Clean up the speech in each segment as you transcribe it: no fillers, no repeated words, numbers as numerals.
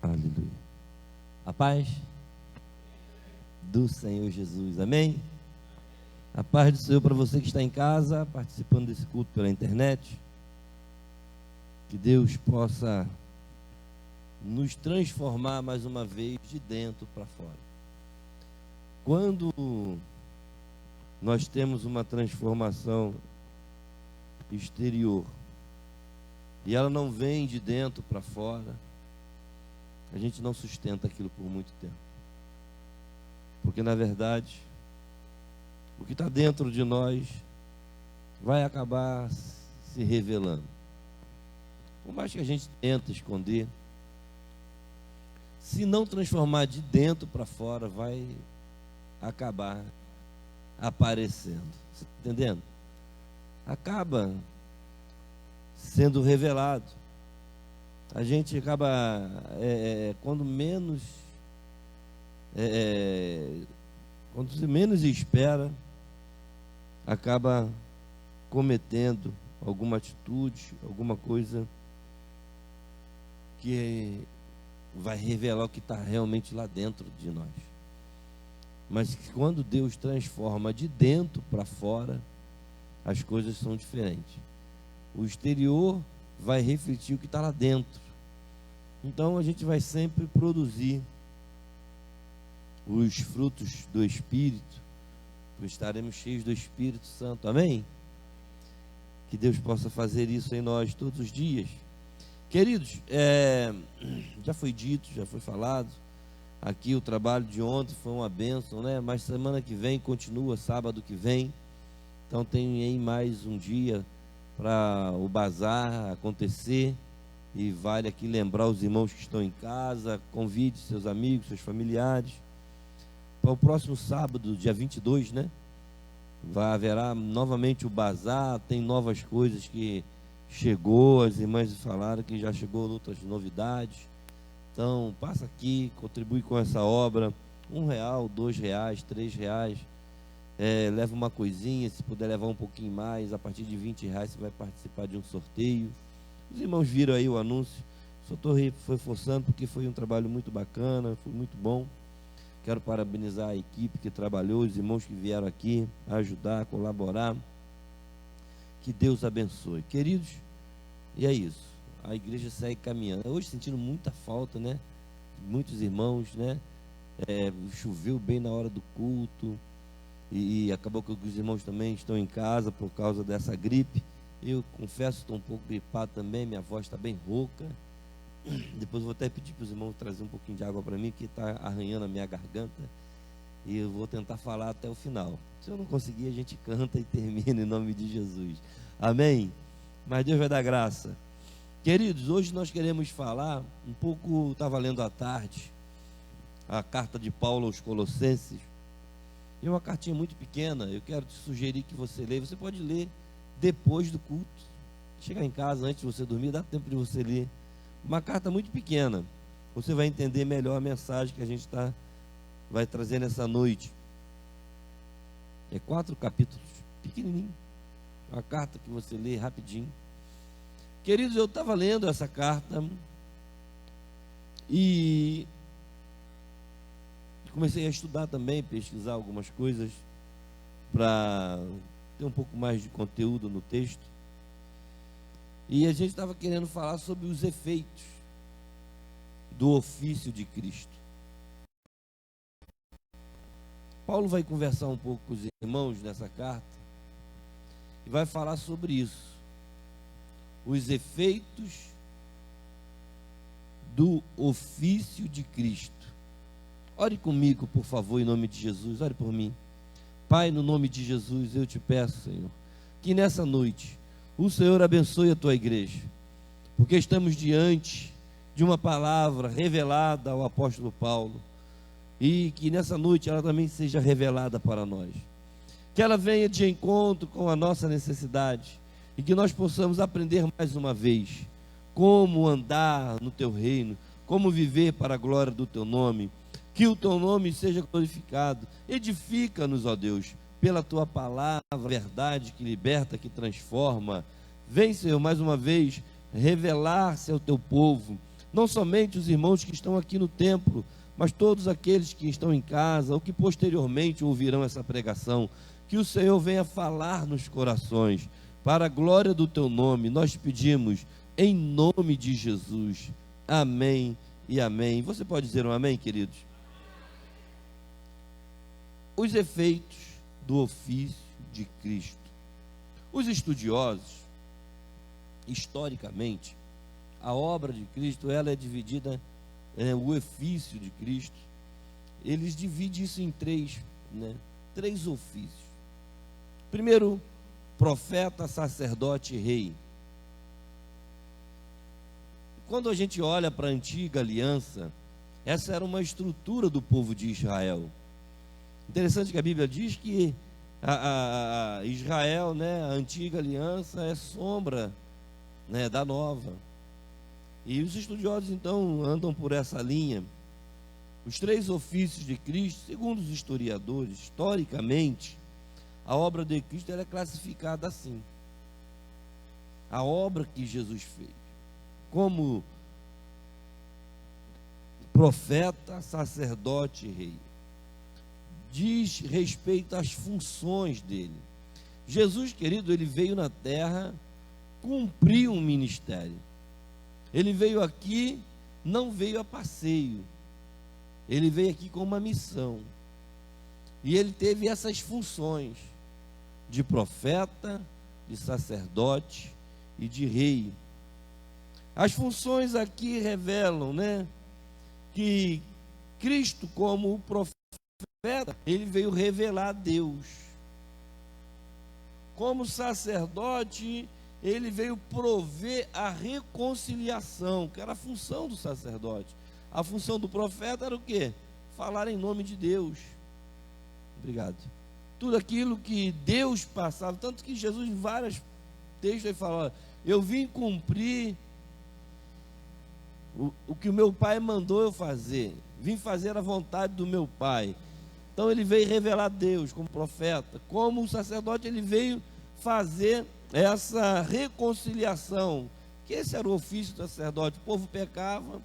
Aleluia. A paz do Senhor Jesus, amém? A paz do Senhor para você que está em casa, participando desse culto pela internet. Que Deus possa nos transformar mais uma vez de dentro para fora. Quando nós temos uma transformação exterior e ela não vem de dentro para fora, a gente não sustenta aquilo por muito tempo. Porque na verdade, o que está dentro de nós vai acabar se revelando. Por mais que a gente tente esconder, se não transformar de dentro para fora, vai acabar aparecendo. Você está entendendo? Acaba sendo revelado. A gente acaba, quando se menos espera, acaba cometendo alguma atitude, alguma coisa que vai revelar o que está realmente lá dentro de nós. Mas quando Deus transforma de dentro para fora, as coisas são diferentes. O exterior vai refletir o que está lá dentro. Então a gente vai sempre produzir os frutos do Espírito, estaremos cheios do Espírito Santo, amém? Que Deus possa fazer isso em nós todos os dias. Queridos, já foi dito, já foi falado, aqui o trabalho de ontem foi uma bênção, né? Mas semana que vem continua, sábado que vem, então tem aí mais um dia para o bazar acontecer. E vale aqui lembrar os irmãos que estão em casa, convide seus amigos, seus familiares. Para o próximo sábado, dia 22, né? Haverá novamente o bazar, tem novas coisas que chegou, as irmãs falaram que já chegou outras novidades. Então, passa aqui, contribui com essa obra, R$1, R$2, R$3. Leva uma coisinha, se puder levar um pouquinho mais, a partir de R$20 você vai participar de um sorteio. Os irmãos viram aí o anúncio, só estou reforçando porque foi um trabalho muito bacana, foi muito bom. Quero parabenizar a equipe que trabalhou, os irmãos que vieram aqui ajudar, colaborar. Que Deus abençoe. Queridos, e é isso. A igreja segue caminhando. Hoje sentindo muita falta, né? Muitos irmãos, né? Choveu bem na hora do culto. E acabou que os irmãos também estão em casa por causa dessa gripe. Eu confesso, estou um pouco gripado também, minha voz está bem rouca. Depois vou até pedir para os irmãos trazer um pouquinho de água para mim, que está arranhando a minha garganta. E eu vou tentar falar até o final. Se eu não conseguir, a gente canta e termina em nome de Jesus. Amém? Mas Deus vai dar graça. Queridos, hoje nós queremos falar um pouco, estava lendo à tarde, a carta de Paulo aos Colossenses. É uma cartinha muito pequena, eu quero te sugerir que você leia. Você pode ler depois do culto. Chegar em casa antes de você dormir, dá tempo de você ler. Uma carta muito pequena. Você vai entender melhor a mensagem que a gente vai trazer nessa noite. 4 capítulos, pequenininho. Uma carta que você lê rapidinho. Queridos, eu estava lendo essa carta e comecei a estudar também, pesquisar algumas coisas para ter um pouco mais de conteúdo no texto. E a gente estava querendo falar sobre os efeitos do ofício de Cristo. Paulo vai conversar um pouco com os irmãos nessa carta e vai falar sobre isso. Os efeitos do ofício de Cristo. Ore comigo, por favor, em nome de Jesus. Ore por mim. Pai, no nome de Jesus, eu te peço, Senhor, que nessa noite o Senhor abençoe a tua igreja, porque estamos diante de uma palavra revelada ao apóstolo Paulo, e que nessa noite ela também seja revelada para nós, que ela venha de encontro com a nossa necessidade, e que nós possamos aprender mais uma vez como andar no teu reino, como viver para a glória do teu nome. Que o teu nome seja glorificado. Edifica-nos, ó Deus, pela tua palavra, verdade que liberta, que transforma. Vem, Senhor, mais uma vez, revelar-se ao teu povo, não somente os irmãos que estão aqui no templo, mas todos aqueles que estão em casa ou que posteriormente ouvirão essa pregação. Que o Senhor venha falar nos corações, para a glória do teu nome. Nós pedimos em nome de Jesus. Amém e amém. Você pode dizer um amém, queridos? Os efeitos do ofício de Cristo. Os estudiosos, historicamente, a obra de Cristo, ela é dividida, o ofício de Cristo, eles dividem isso em três ofícios. Primeiro, profeta, sacerdote e rei. Quando a gente olha para a antiga aliança, essa era uma estrutura do povo de Israel. Interessante que a Bíblia diz que a Israel, a antiga aliança, é sombra, da nova. E os estudiosos então andam por essa linha. Os três ofícios de Cristo, segundo os historiadores, historicamente, a obra de Cristo ela é classificada assim: a obra que Jesus fez, como profeta, sacerdote e rei, diz respeito às funções dele. Jesus, querido, ele veio na terra cumprir um ministério. Ele veio aqui, não veio a passeio. Ele veio aqui com uma missão. E ele teve essas funções de profeta, de sacerdote e de rei. As funções aqui revelam, que Cristo, como o profeta, ele veio revelar a Deus. Como sacerdote, ele veio prover a reconciliação, que era a função do sacerdote. A função do profeta era o quê? Falar em nome de Deus. Obrigado. Tudo aquilo que Deus passava, tanto que Jesus em vários textos ele fala: olha, eu vim cumprir o que o meu pai mandou eu fazer, vim fazer a vontade do meu pai. Então ele veio revelar Deus como profeta, como sacerdote ele veio fazer essa reconciliação, que esse era o ofício do sacerdote. O povo pecava,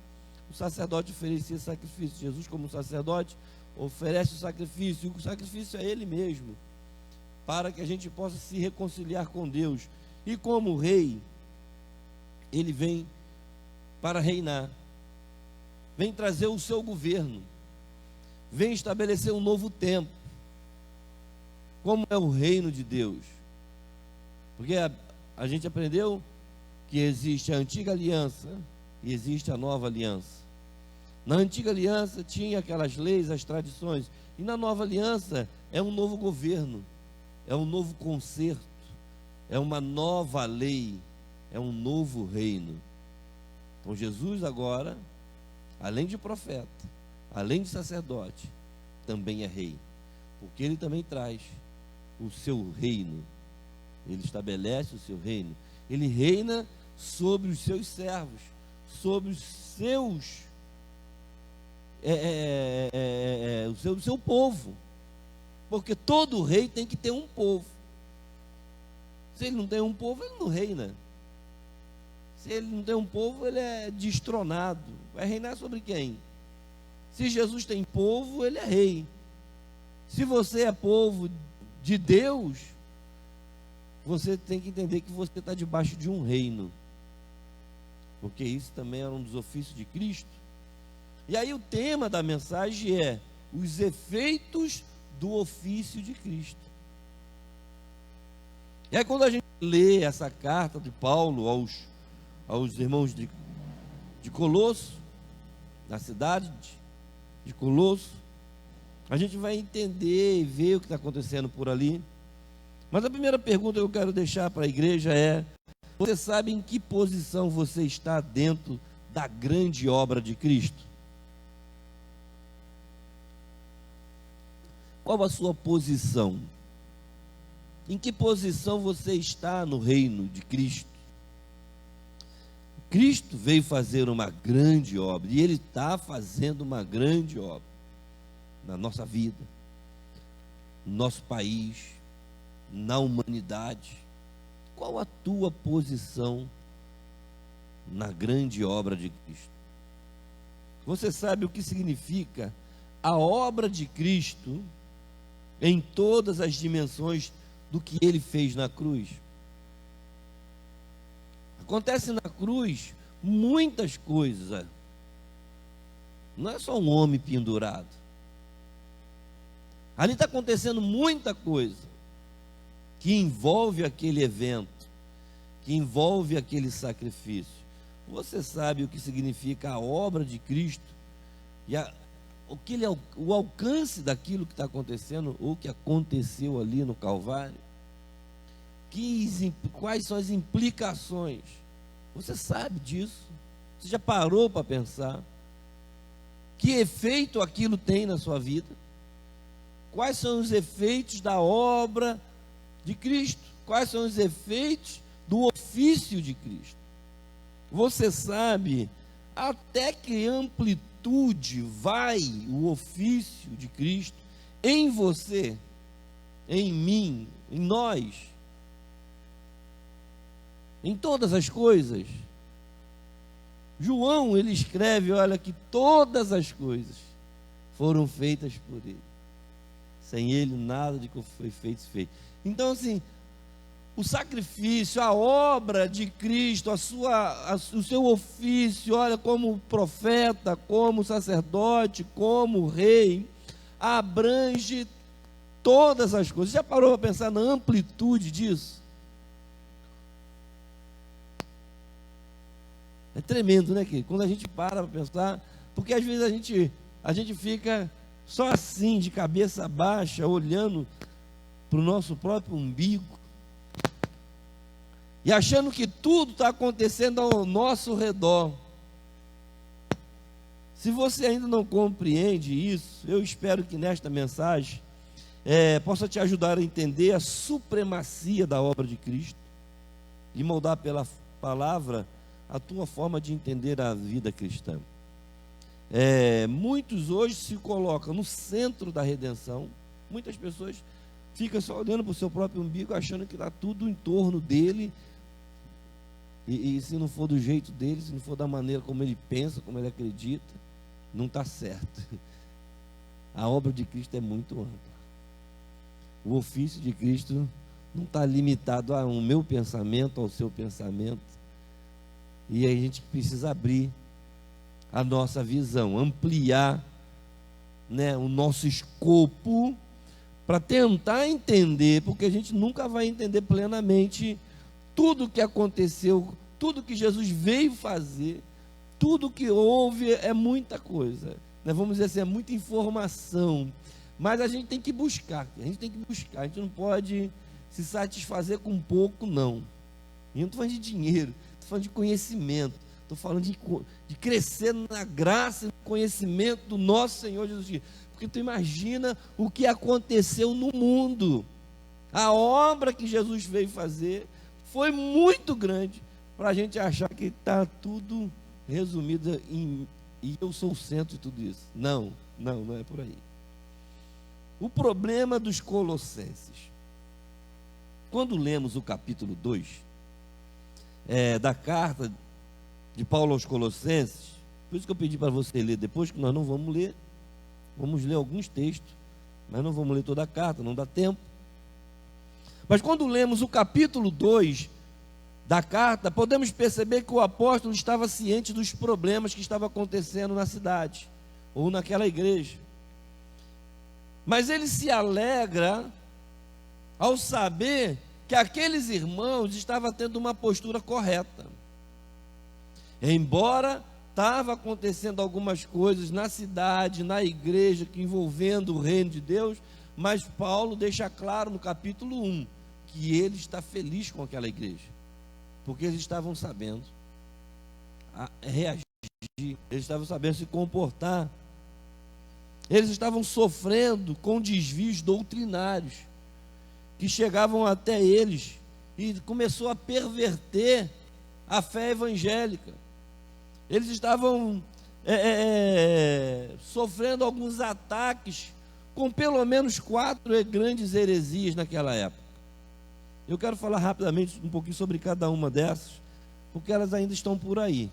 o sacerdote oferecia sacrifício. Jesus, como sacerdote, oferece o sacrifício, e o sacrifício é ele mesmo, para que a gente possa se reconciliar com Deus. E como rei, ele vem para reinar, vem trazer o seu governo, vem estabelecer um novo tempo. Como é o reino de Deus? Porque a gente aprendeu que existe a antiga aliança e existe a nova aliança. Na antiga aliança tinha aquelas leis, as tradições, e na nova aliança é um novo governo, é um novo concerto, é uma nova lei, é um novo reino. Então Jesus agora, além de profeta, além de sacerdote, também é rei, porque ele também traz o seu reino. Ele estabelece o seu reino, ele reina sobre os seus servos, sobre os seus o seu povo, porque todo rei tem que ter um povo. Se ele não tem um povo, ele não reina. Se ele não tem um povo, ele é destronado. Vai reinar sobre quem? Se Jesus tem povo, ele é rei. Se você é povo de Deus, você tem que entender que você está debaixo de um reino, porque isso também era um dos ofícios de Cristo. E aí o tema da mensagem é os efeitos do ofício de Cristo. E aí quando a gente lê essa carta de Paulo aos irmãos de Colosso, na cidade de Colosso, a gente vai entender e ver o que está acontecendo por ali. Mas a primeira pergunta que eu quero deixar para a igreja é: você sabe em que posição você está dentro da grande obra de Cristo? Qual a sua posição? Em que posição você está no reino de Cristo? Cristo veio fazer uma grande obra, e Ele está fazendo uma grande obra na nossa vida, no nosso país, na humanidade. Qual a tua posição na grande obra de Cristo? Você sabe o que significa a obra de Cristo em todas as dimensões do que ele fez na cruz? Acontece na cruz muitas coisas. Não é só um homem pendurado. Ali está acontecendo muita coisa que envolve aquele evento, que envolve aquele sacrifício. Você sabe o que significa a obra de Cristo e o alcance daquilo que está acontecendo, ou que aconteceu ali no Calvário? Quais são as implicações? Você sabe disso? Você já parou para pensar? Que efeito aquilo tem na sua vida? Quais são os efeitos da obra de Cristo? Quais são os efeitos do ofício de Cristo? Você sabe até que amplitude vai o ofício de Cristo em você, em mim, em nós, em todas as coisas? João, ele escreve, olha, que todas as coisas foram feitas por ele. Sem ele, nada de que foi feito, se fez. Então, assim, o sacrifício, a obra de Cristo, o seu ofício, olha, como profeta, como sacerdote, como rei, abrange todas as coisas. Já parou para pensar na amplitude disso? É tremendo, né, querido? Quando a gente para pensar, porque às vezes a gente fica só assim, de cabeça baixa, olhando para o nosso próprio umbigo, e achando que tudo está acontecendo ao nosso redor. Se você ainda não compreende isso, eu espero que nesta mensagem possa te ajudar a entender a supremacia da obra de Cristo e moldar pela palavra a tua forma de entender a vida cristã. Muitos hoje se colocam no centro da redenção. Muitas pessoas ficam só olhando para o seu próprio umbigo, achando que está tudo em torno dele, e se não for do jeito dele, se não for da maneira como ele pensa, como ele acredita, não está certo. A obra de Cristo é muito ampla. O ofício de Cristo não está limitado ao meu pensamento, ao seu pensamento. E a gente precisa abrir a nossa visão, ampliar, né, o nosso escopo, para tentar entender, porque a gente nunca vai entender plenamente tudo o que aconteceu, tudo que Jesus veio fazer, tudo que houve. É muita coisa, né? Vamos dizer assim, é muita informação, mas a gente tem que buscar, a gente não pode se satisfazer com pouco, não. E eu não estou falando de dinheiro, estou falando de conhecimento, estou falando de crescer na graça e no conhecimento do nosso Senhor Jesus Cristo. Porque tu imagina o que aconteceu no mundo. A obra que Jesus veio fazer foi muito grande para a gente achar que está tudo resumido e eu sou o centro de tudo isso. Não é por aí. O problema dos Colossenses. Quando lemos o capítulo 2 da carta de Paulo aos Colossenses, por isso que eu pedi para você ler depois, que nós não vamos ler, vamos ler alguns textos, mas não vamos ler toda a carta, não dá tempo. Mas quando lemos o capítulo 2 da carta, podemos perceber que o apóstolo estava ciente dos problemas que estavam acontecendo na cidade, ou naquela igreja. Mas ele se alegra ao saber que aqueles irmãos estavam tendo uma postura correta. Embora estava acontecendo algumas coisas na cidade, na igreja, que envolvendo o reino de Deus, mas Paulo deixa claro no capítulo 1 que ele está feliz com aquela igreja, porque eles estavam sabendo reagir, eles estavam sabendo se comportar, eles estavam sofrendo com desvios doutrinários que chegavam até eles e começou a perverter a fé evangélica. Eles estavam sofrendo alguns ataques com pelo menos 4 grandes heresias naquela época. Eu quero falar rapidamente um pouquinho sobre cada uma dessas, porque elas ainda estão por aí.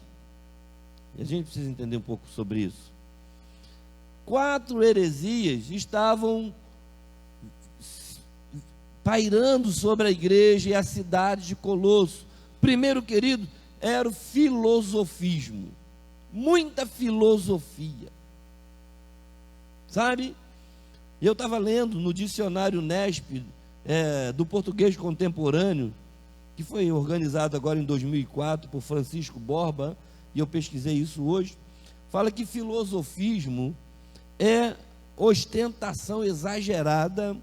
E a gente precisa entender um pouco sobre isso. 4 heresias estavam pairando sobre a igreja e a cidade de Colosso. Primeiro, querido, era o filosofismo. Muita filosofia. Sabe? Eu estava lendo no dicionário Nesp, do português contemporâneo, que foi organizado agora em 2004 por Francisco Borba, e eu pesquisei isso hoje. Fala que filosofismo é ostentação exagerada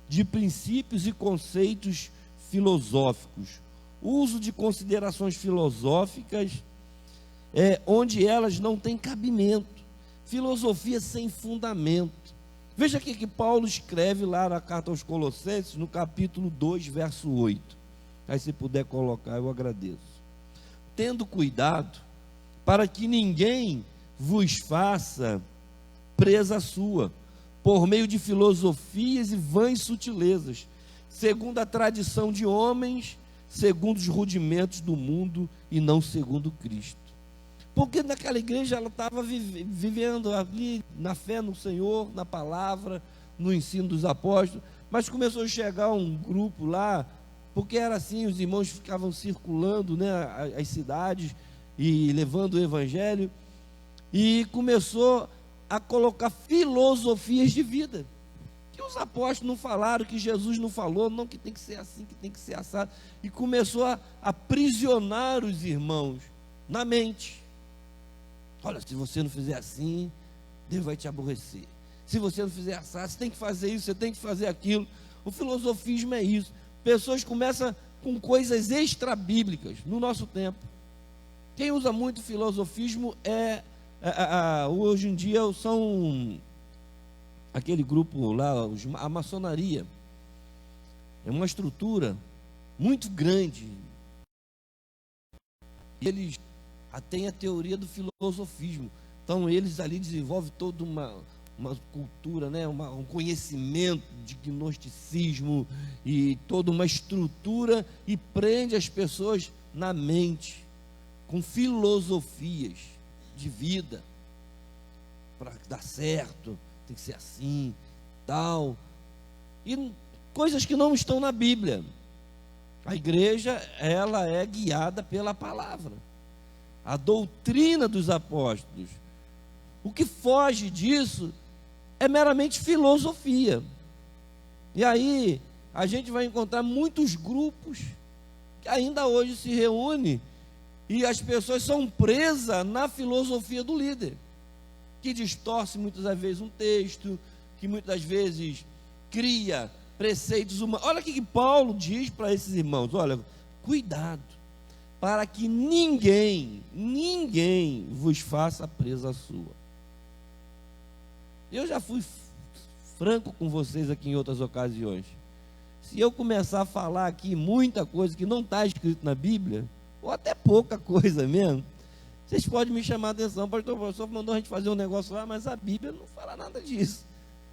de princípios e conceitos filosóficos, uso de considerações filosóficas onde elas não têm cabimento, filosofia sem fundamento. Veja aqui que Paulo escreve lá na carta aos Colossenses, no capítulo 2, verso 8. Aí se puder colocar, eu agradeço. Tendo cuidado para que ninguém vos faça presa sua, por meio de filosofias e vãs sutilezas, segundo a tradição de homens, segundo os rudimentos do mundo e não segundo Cristo. Porque naquela igreja ela estava vivendo ali na fé no Senhor, na palavra, no ensino dos apóstolos, mas começou a chegar um grupo lá, porque era assim, os irmãos ficavam circulando, né, as cidades e levando o evangelho, e começou a colocar filosofias de vida, que os apóstolos não falaram, que Jesus não falou, não, que tem que ser assim, que tem que ser assado, e começou a aprisionar os irmãos na mente. Olha, se você não fizer assim, Deus vai te aborrecer. Se você não fizer assado, você tem que fazer isso, você tem que fazer aquilo. O filosofismo é isso. Pessoas começam com coisas extra-bíblicas no nosso tempo. Quem usa muito filosofismo hoje em dia são aquele grupo lá, a maçonaria. É uma estrutura muito grande. Eles têm a teoria do filosofismo. Então eles ali desenvolvem toda uma cultura, né? Um conhecimento de gnosticismo e toda uma estrutura, e prende as pessoas na mente com filosofias de vida. Para dar certo, tem que ser assim, tal, e coisas que não estão na Bíblia. A igreja, ela é guiada pela palavra, a doutrina dos apóstolos. O que foge disso é meramente filosofia. E aí a gente vai encontrar muitos grupos que ainda hoje se reúnem, e as pessoas são presas na filosofia do líder, que distorce muitas das vezes um texto, que muitas vezes cria preceitos humanos. Olha o que Paulo diz para esses irmãos: olha, cuidado, para que ninguém vos faça presa sua. Eu já fui franco com vocês aqui em outras ocasiões. Se eu começar a falar aqui muita coisa que não está escrito na Bíblia, ou até pouca coisa mesmo, vocês podem me chamar a atenção: pastor, o professor mandou a gente fazer um negócio lá, mas a Bíblia não fala nada disso.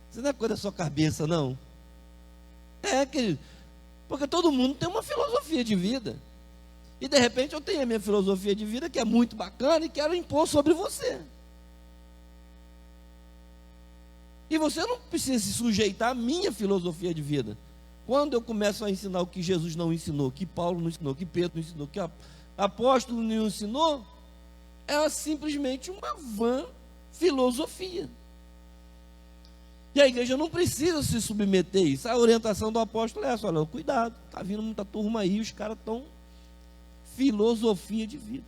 Isso não é coisa da sua cabeça, não. Querido, porque todo mundo tem uma filosofia de vida, e de repente eu tenho a minha filosofia de vida, que é muito bacana, e quero impor sobre você. E você não precisa se sujeitar à minha filosofia de vida. Quando eu começo a ensinar o que Jesus não ensinou, que Paulo não ensinou, que Pedro não ensinou, que o apóstolo não ensinou, é simplesmente uma vã filosofia. E a igreja não precisa se submeter a isso. A orientação do apóstolo é essa: olha, cuidado, está vindo muita turma aí, os caras estão filosofia de vida,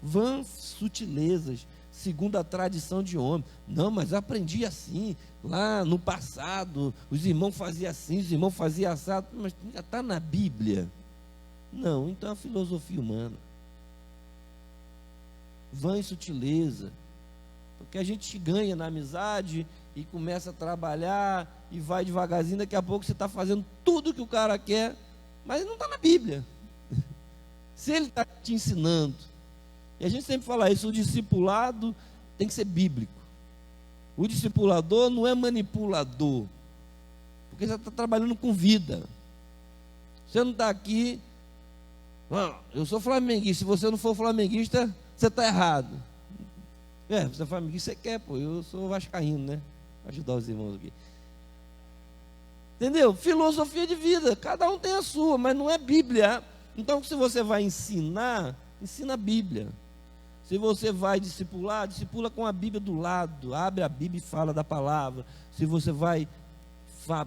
vãs sutilezas, segundo a tradição de homem. Não, mas eu aprendi assim, lá no passado, os irmãos faziam assim, os irmãos faziam assado. Mas já está na Bíblia? Não, então é a filosofia humana. Vã e sutileza, porque a gente ganha na amizade e começa a trabalhar e vai devagarzinho, daqui a pouco você está fazendo tudo que o cara quer, mas não está na Bíblia. Se ele está te ensinando, e a gente sempre fala isso, o discipulado tem que ser bíblico. O discipulador não é manipulador, porque você está trabalhando com vida. Você não está aqui, eu sou flamenguista, se você não for flamenguista, você está errado. Você fala, o que você quer, pô? Eu sou vascaíno, né? Vou ajudar os irmãos aqui. Entendeu? Filosofia de vida, cada um tem a sua, mas não é Bíblia. Então, se você vai ensinar, ensina a Bíblia. Se você vai discipular, discipula com a Bíblia do lado, abre a Bíblia e fala da palavra. Se você vai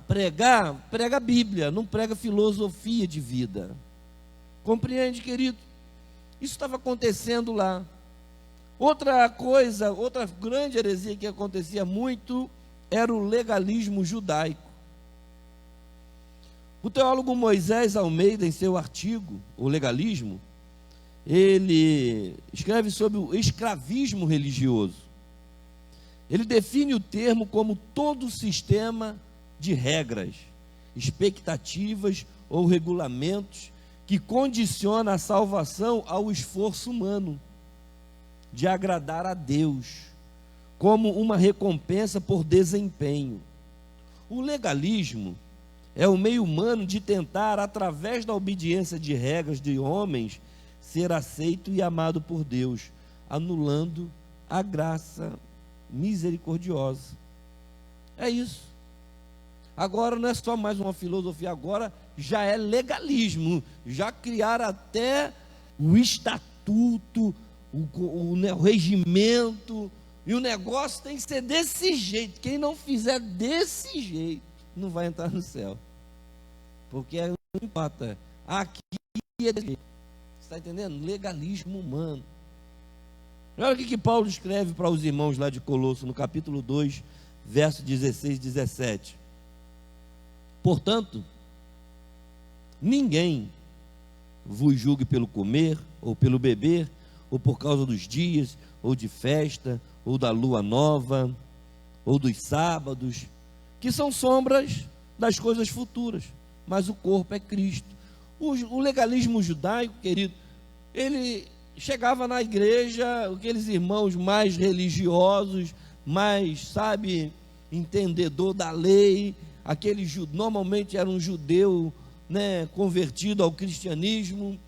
pregar, prega a Bíblia, não prega filosofia de vida. Compreende, querido? Isso estava acontecendo lá. Outra coisa, outra grande heresia que acontecia muito era o legalismo judaico. O teólogo Moisés Almeida, em seu artigo, O Legalismo, ele escreve sobre o escravismo religioso. Ele define o termo como todo sistema de regras, expectativas ou regulamentos que condiciona a salvação ao esforço humano de agradar a Deus, como uma recompensa por desempenho. O legalismo é o meio humano de tentar, através da obediência de regras de homens, ser aceito e amado por Deus, anulando a graça misericordiosa. É isso. Agora não é só mais uma filosofia, agora já é legalismo. Já criaram até o estatuto, o regimento, e o negócio tem que ser desse jeito. Quem não fizer desse jeito não vai entrar no céu, porque não importa, aqui é desse jeito. Você está entendendo? Legalismo humano. Olha o que Paulo escreve para os irmãos lá de Colosso, no capítulo 2, verso 16 e 17. Portanto, ninguém vos julgue pelo comer, ou pelo beber, ou por causa dos dias, ou de festa, ou da lua nova, ou dos sábados, que são sombras das coisas futuras, mas o corpo é Cristo. O legalismo judaico, querido, ele chegava na igreja, aqueles irmãos mais religiosos, mais, entendedor da lei, normalmente era um judeu, convertido ao cristianismo,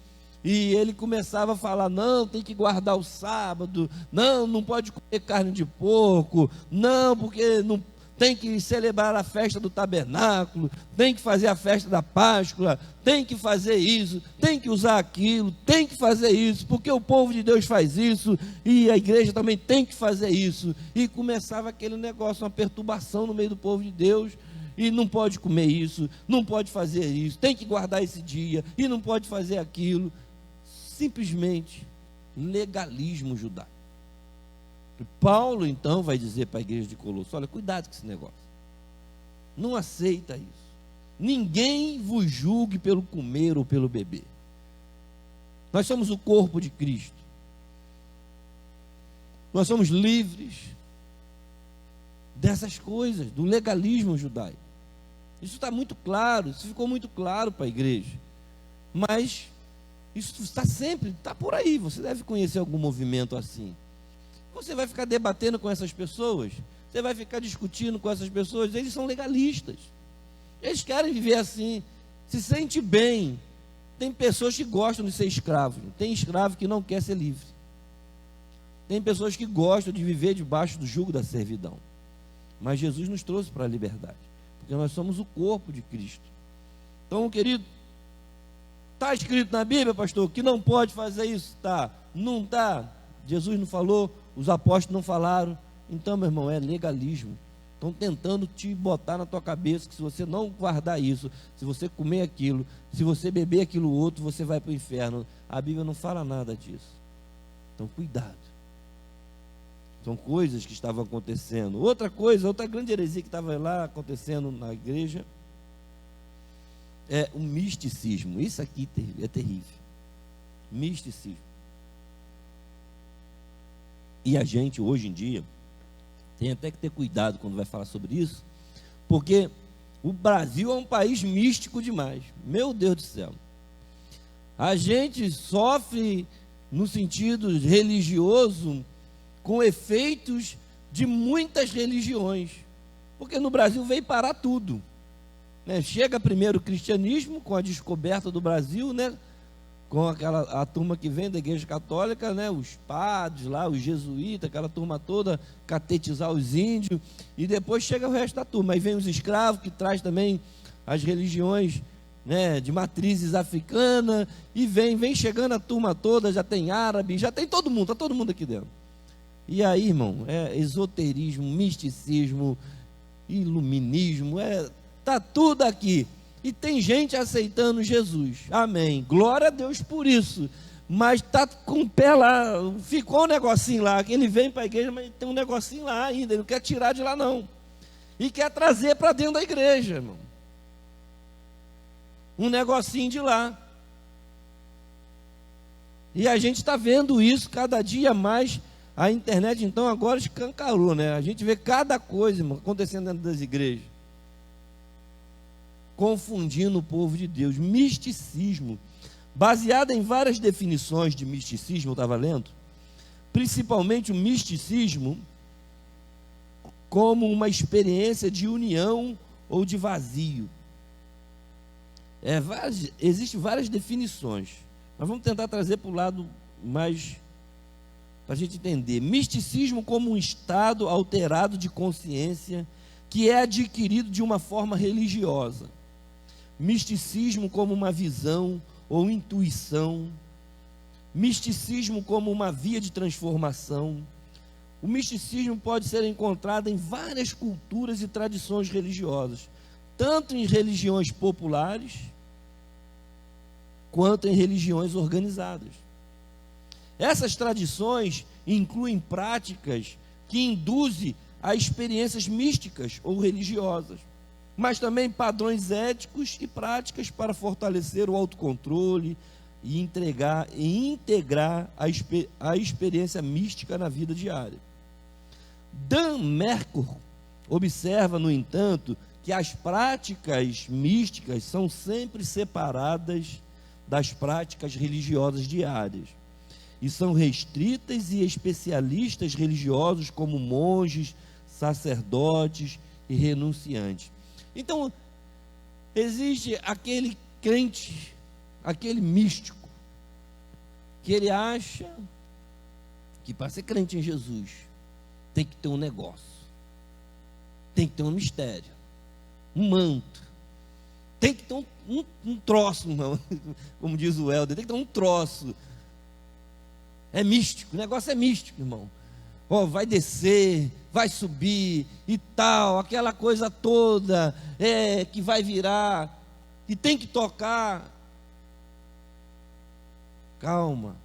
e ele começava a falar, não, tem que guardar o sábado, não pode comer carne de porco, não, porque não tem que celebrar a festa do tabernáculo, tem que fazer a festa da Páscoa, tem que fazer isso, tem que usar aquilo, tem que fazer isso, porque o povo de Deus faz isso, e a igreja também tem que fazer isso, e começava aquele negócio, uma perturbação no meio do povo de Deus, e não pode comer isso, não pode fazer isso, tem que guardar esse dia, e não pode fazer aquilo, simplesmente legalismo judaico. Paulo então vai dizer para a igreja de Colosso, olha, cuidado com esse negócio, não aceita isso, ninguém vos julgue pelo comer ou pelo beber, nós somos o corpo de Cristo, nós somos livres dessas coisas, do legalismo judaico. Isso está muito claro, isso ficou muito claro para a igreja, mas isso está por aí. Você deve conhecer algum movimento assim. Você vai ficar debatendo com essas pessoas, você vai ficar discutindo com essas pessoas, eles são legalistas, eles querem viver assim, se sente bem. Tem pessoas que gostam de ser escravo, tem escravo que não quer ser livre, tem pessoas que gostam de viver debaixo do jugo da servidão, mas Jesus nos trouxe para a liberdade, porque nós somos o corpo de Cristo. Então, querido, está escrito na Bíblia, pastor, que não pode fazer isso? Tá, não está. Jesus não falou, os apóstolos não falaram. Então, meu irmão, é legalismo. Estão tentando te botar na tua cabeça que se você não guardar isso, se você comer aquilo, se você beber aquilo outro, você vai para o inferno. A Bíblia não fala nada disso. Então, cuidado. São coisas que estavam acontecendo. Outra grande heresia que estava lá acontecendo na igreja é o misticismo. Isso aqui é terrível. Misticismo. E a gente, hoje em dia, tem até que ter cuidado quando vai falar sobre isso, porque o Brasil é um país místico demais. Meu Deus do céu. A gente sofre, no sentido religioso, com efeitos de muitas religiões. Porque no Brasil veio parar tudo. Chega primeiro o cristianismo, com a descoberta do Brasil, com a turma que vem da igreja católica, né, os padres lá, os jesuítas, aquela turma toda, catetizar os índios, e depois chega o resto da turma. Aí vem os escravos, que traz também as religiões, né, de matrizes africanas, e vem chegando a turma toda, já tem árabe, já tem todo mundo, está todo mundo aqui dentro. E aí, irmão, é esoterismo, misticismo, iluminismo, tá tudo aqui. E tem gente aceitando Jesus, amém, glória a Deus por isso, mas está com o pé lá, ficou um negocinho lá, que ele vem para a igreja, mas tem um negocinho lá ainda, ele não quer tirar de lá não, e quer trazer para dentro da igreja, irmão, um negocinho de lá, e a gente está vendo isso cada dia mais. A internet então agora escancarou, né? A gente vê cada coisa, irmão, acontecendo dentro das igrejas, confundindo o povo de Deus. Misticismo, baseado em várias definições de misticismo, eu estava lendo, principalmente o misticismo como uma experiência de união ou de vazio. Existem várias definições, mas vamos tentar trazer para o lado mais, para a gente entender. Misticismo como um estado alterado de consciência que é adquirido de uma forma religiosa. Misticismo como uma visão ou intuição. Misticismo como uma via de transformação. O misticismo pode ser encontrado em várias culturas e tradições religiosas, tanto em religiões populares, quanto em religiões organizadas. Essas tradições incluem práticas que induzem a experiências místicas ou religiosas, mas também padrões éticos e práticas para fortalecer o autocontrole e integrar a experiência mística na vida diária. Dan Merkur observa, no entanto, que as práticas místicas são sempre separadas das práticas religiosas diárias, e são restritas e especialistas religiosos como monges, sacerdotes e renunciantes. Então, existe aquele crente, aquele místico, que ele acha que para ser crente em Jesus tem que ter um negócio, tem que ter um mistério, um manto, tem que ter um troço, irmão, como diz o Helder, tem que ter um troço. É místico, o negócio é místico, irmão. Vai descer, vai subir e tal, aquela coisa toda, que vai virar, e tem que tocar. Calma,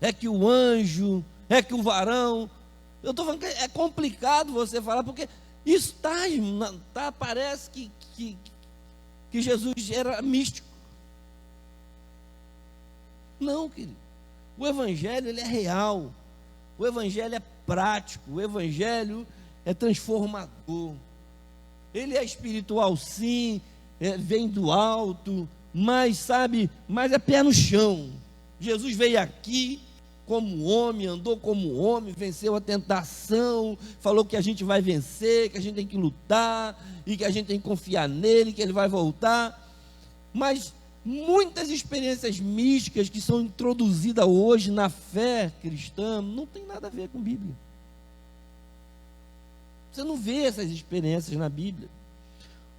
é que o anjo, que o varão, eu estou falando que é complicado você falar, porque isso parece que Jesus era místico. Não, querido. O evangelho, ele é real, o evangelho é prático, o evangelho é transformador, ele é espiritual sim, vem do alto, mas é pé no chão. Jesus veio aqui como homem, andou como homem, venceu a tentação, falou que a gente vai vencer, que a gente tem que lutar, e que a gente tem que confiar nele, que ele vai voltar. Mas muitas experiências místicas que são introduzidas hoje na fé cristã não tem nada a ver com a Bíblia. Você não vê essas experiências na Bíblia.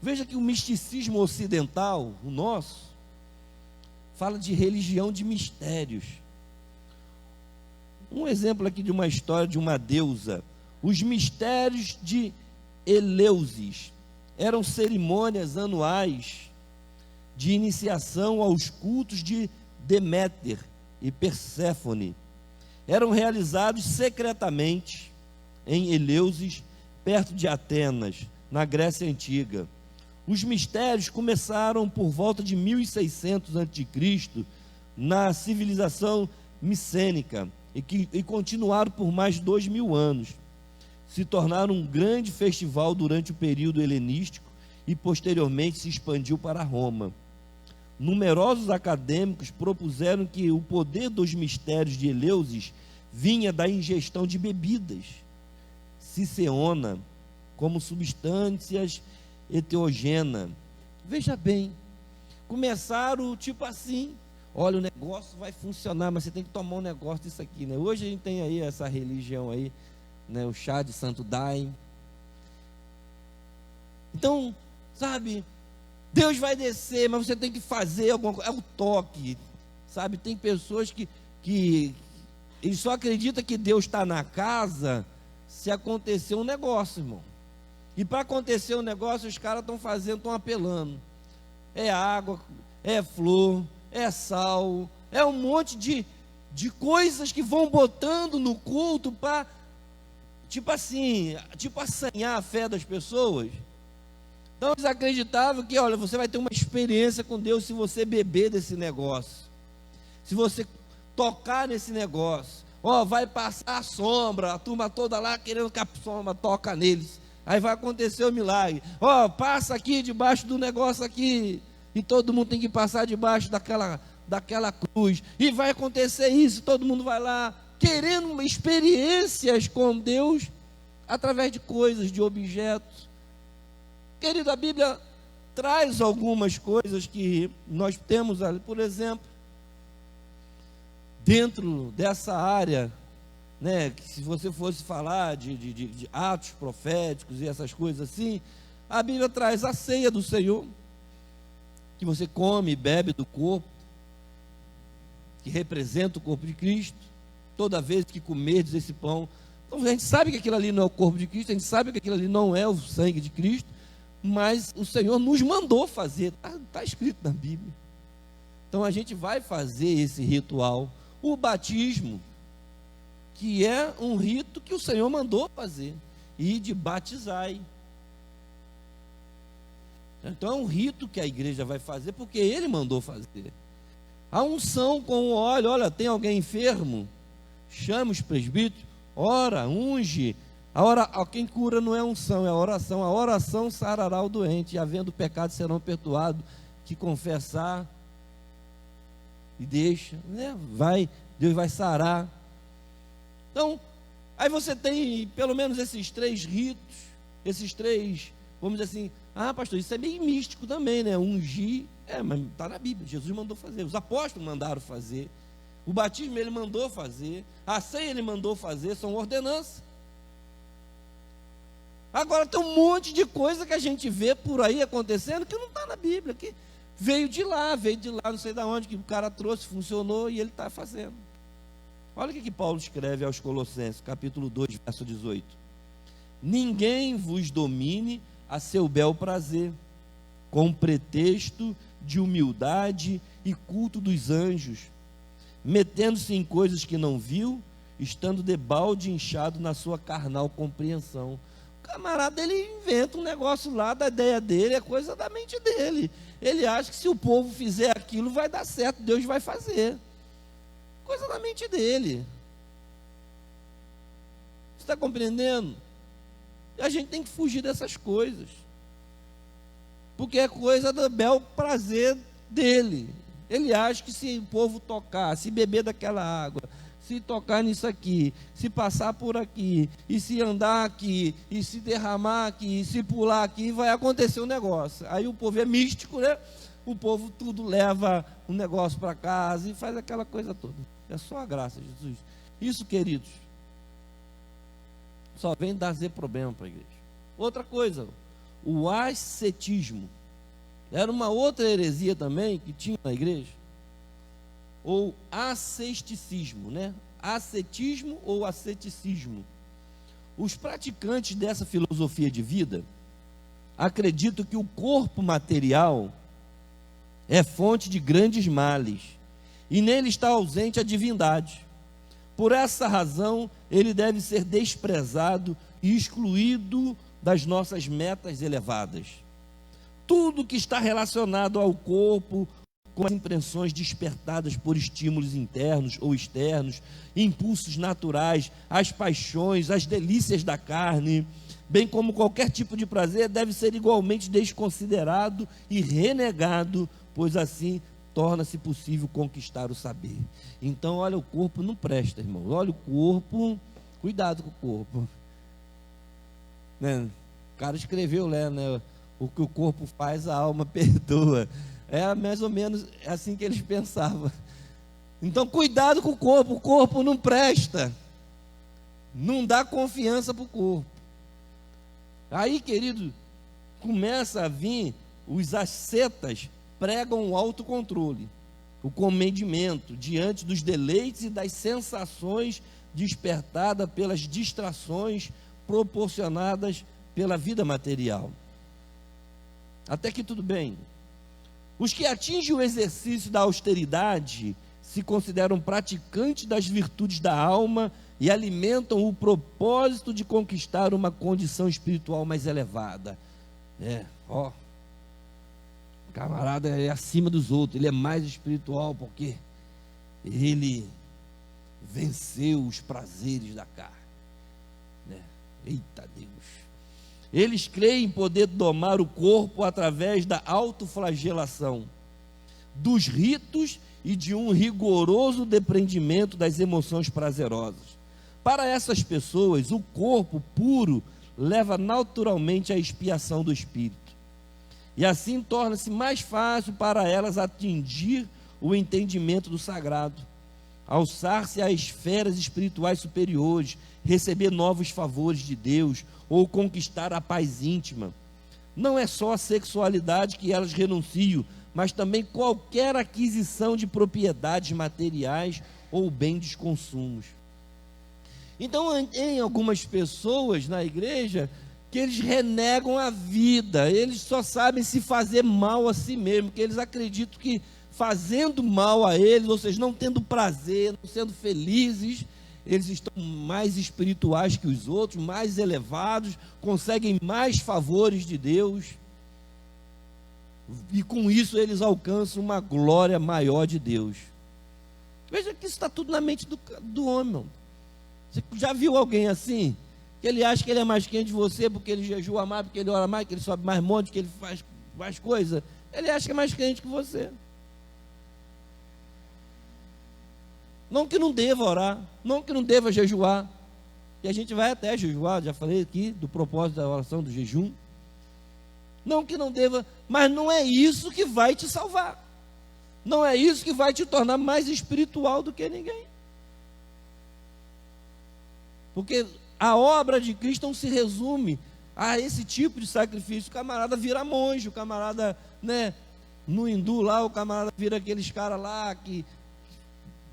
Veja que o misticismo ocidental, o nosso, fala de religião de mistérios. Um exemplo aqui de uma história de uma deusa. Os mistérios de Eleusis eram cerimônias anuais de iniciação aos cultos de Deméter e Perséfone. Eram realizados secretamente em Eleusis, perto de Atenas, na Grécia Antiga. Os mistérios começaram por volta de 1600 a.C., na civilização micênica, e continuaram por mais de 2000 anos. Se tornaram um grande festival durante o período helenístico e posteriormente se expandiu para Roma. Numerosos acadêmicos propuseram que o poder dos mistérios de Eleusis vinha da ingestão de bebidas ciceona, como substâncias enteógenas. Veja bem, começaram tipo assim, olha, o negócio vai funcionar, mas você tem que tomar um negócio disso aqui, né? Hoje a gente tem aí essa religião aí, né? O chá de Santo Daime. Então, sabe, Deus vai descer, mas você tem que fazer alguma coisa. É o toque, sabe? Tem pessoas que eles só acreditam que Deus está na casa se acontecer um negócio, irmão. E para acontecer um negócio, os caras estão apelando. É água, é flor, é sal, é um monte de coisas que vão botando no culto para, tipo assanhar a fé das pessoas. Então eles acreditavam que, olha, você vai ter uma experiência com Deus se você beber desse negócio, se você tocar nesse negócio. Ó, vai passar a sombra, a turma toda lá querendo que a sombra toca neles. Aí vai acontecer o milagre. Ó, passa aqui debaixo do negócio aqui, e todo mundo tem que passar debaixo daquela cruz. E vai acontecer isso, todo mundo vai lá querendo experiências com Deus através de coisas, de objetos. Querido, a Bíblia traz algumas coisas que nós temos ali, por exemplo, dentro dessa área, né, que se você fosse falar de atos proféticos e essas coisas assim, a Bíblia traz a ceia do Senhor, que você come e bebe do corpo, que representa o corpo de Cristo. Toda vez que comerdes esse pão, então a gente sabe que aquilo ali não é o corpo de Cristo, a gente sabe que aquilo ali não é o sangue de Cristo, mas o Senhor nos mandou fazer, está escrito na Bíblia. Então a gente vai fazer esse ritual. O batismo, que é um rito que o Senhor mandou fazer, e de batizai. Então é um rito que a igreja vai fazer, porque Ele mandou fazer. A unção com o óleo, olha, tem alguém enfermo? Chama os presbíteros, ora, unge. Quem cura não é unção, é a oração. A oração sarará o doente, e havendo pecado serão perdoados, que confessar e deixa, né? Deus vai sarar. Então, aí você tem pelo menos esses 3 ritos, esses 3, vamos dizer assim, pastor, isso é meio místico também, né? Ungir, mas está na Bíblia, Jesus mandou fazer, os apóstolos mandaram fazer, o batismo Ele mandou fazer, a ceia Ele mandou fazer, são ordenanças. Agora tem um monte de coisa que a gente vê por aí acontecendo que não está na Bíblia, que veio de lá, não sei de onde, que o cara trouxe, funcionou e ele está fazendo. Olha o que Paulo escreve aos Colossenses, capítulo 2, verso 18. Ninguém vos domine a seu bel prazer, com pretexto de humildade e culto dos anjos, metendo-se em coisas que não viu, estando debalde inchado na sua carnal compreensão. O camarada, ele inventa um negócio lá, da ideia dele, é coisa da mente dele. Ele acha que se o povo fizer aquilo, vai dar certo, Deus vai fazer. Coisa da mente dele. Você está compreendendo? E a gente tem que fugir dessas coisas, porque é coisa do bel prazer dele. Ele acha que se o povo tocar, se beber daquela água, se tocar nisso aqui, se passar por aqui, e se andar aqui, e se derramar aqui, e se pular aqui, vai acontecer um negócio. Aí o povo é místico, né? O povo tudo leva um negócio para casa e faz aquela coisa toda. É só a graça de Jesus. Isso, queridos, só vem trazer problema para a igreja. Outra coisa, o ascetismo. Era uma outra heresia também que tinha na igreja. Ou asceticismo, né? Ascetismo ou asceticismo. Os praticantes dessa filosofia de vida acreditam que o corpo material é fonte de grandes males e nele está ausente a divindade. Por essa razão, ele deve ser desprezado e excluído das nossas metas elevadas. Tudo que está relacionado ao corpo, com as impressões despertadas por estímulos internos ou externos, impulsos naturais, as paixões, as delícias da carne, bem como qualquer tipo de prazer, deve ser igualmente desconsiderado e renegado, pois assim torna-se possível conquistar o saber. Então, olha, o corpo não presta, irmão. Olha o corpo, cuidado com o corpo. Né? O cara escreveu, né? O que o corpo faz, a alma perdoa. É mais ou menos assim que eles pensavam. Então, cuidado com o corpo não presta, não dá confiança para o corpo. Aí, querido, começa a vir os ascetas, pregam o autocontrole, o comedimento diante dos deleites e das sensações despertadas pelas distrações proporcionadas pela vida material. Até que tudo bem. Os que atingem o exercício da austeridade se consideram praticantes das virtudes da alma e alimentam o propósito de conquistar uma condição espiritual mais elevada. O camarada é acima dos outros, ele é mais espiritual porque ele venceu os prazeres da carne. Eita Deus! Eles creem poder domar o corpo através da autoflagelação, dos ritos e de um rigoroso desprendimento das emoções prazerosas. Para essas pessoas, o corpo puro leva naturalmente à expiação do espírito. E assim torna-se mais fácil para elas atingir o entendimento do sagrado, alçar-se às esferas espirituais superiores, receber novos favores de Deus ou conquistar a paz íntima. Não é só a sexualidade que elas renunciam, mas também qualquer aquisição de propriedades materiais ou bens de consumo. Então, em algumas pessoas na igreja, que eles renegam a vida, eles só sabem se fazer mal a si mesmo, que eles acreditam que fazendo mal a eles, ou seja, não tendo prazer, não sendo felizes, eles estão mais espirituais que os outros, mais elevados, conseguem mais favores de Deus, e com isso eles alcançam uma glória maior de Deus. Veja que isso está tudo na mente do homem. Você já viu alguém assim? Que ele acha que ele é mais quente de você, porque ele jejua mais, porque ele ora mais, que ele sobe mais monte, que ele faz mais coisa. Ele acha que é mais quente que você. Não que não deva orar, não que não deva jejuar. E a gente vai até jejuar, já falei aqui do propósito da oração do jejum. Não que não deva, mas não é isso que vai te salvar. Não é isso que vai te tornar mais espiritual do que ninguém. Porque a obra de Cristo não se resume a esse tipo de sacrifício. O camarada vira monge, o camarada, no hindu lá, o camarada vira aqueles caras lá que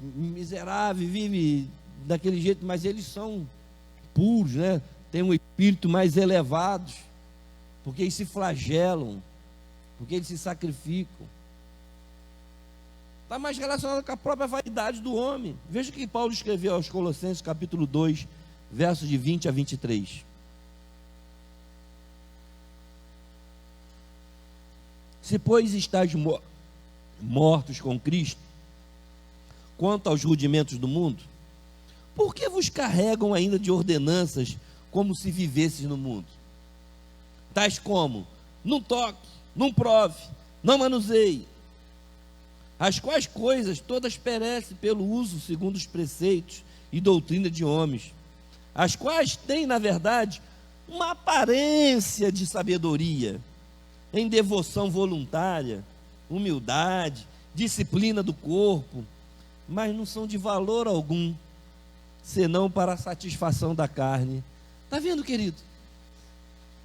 miserável, vive daquele jeito, mas eles são puros, têm um espírito mais elevado, porque eles se flagelam, porque eles se sacrificam. Está mais relacionado com a própria vaidade do homem. Veja o que Paulo escreveu aos Colossenses, capítulo 2, versos de 20 a 23. Se, pois, estáis mortos com Cristo, quanto aos rudimentos do mundo, por que vos carregam ainda de ordenanças como se vivesses no mundo? Tais como, não toque, não prove, não manuseie, as quais coisas todas perecem pelo uso segundo os preceitos e doutrina de homens, as quais têm, na verdade, uma aparência de sabedoria, em devoção voluntária, humildade, disciplina do corpo, mas não são de valor algum, senão para a satisfação da carne. Está vendo, querido?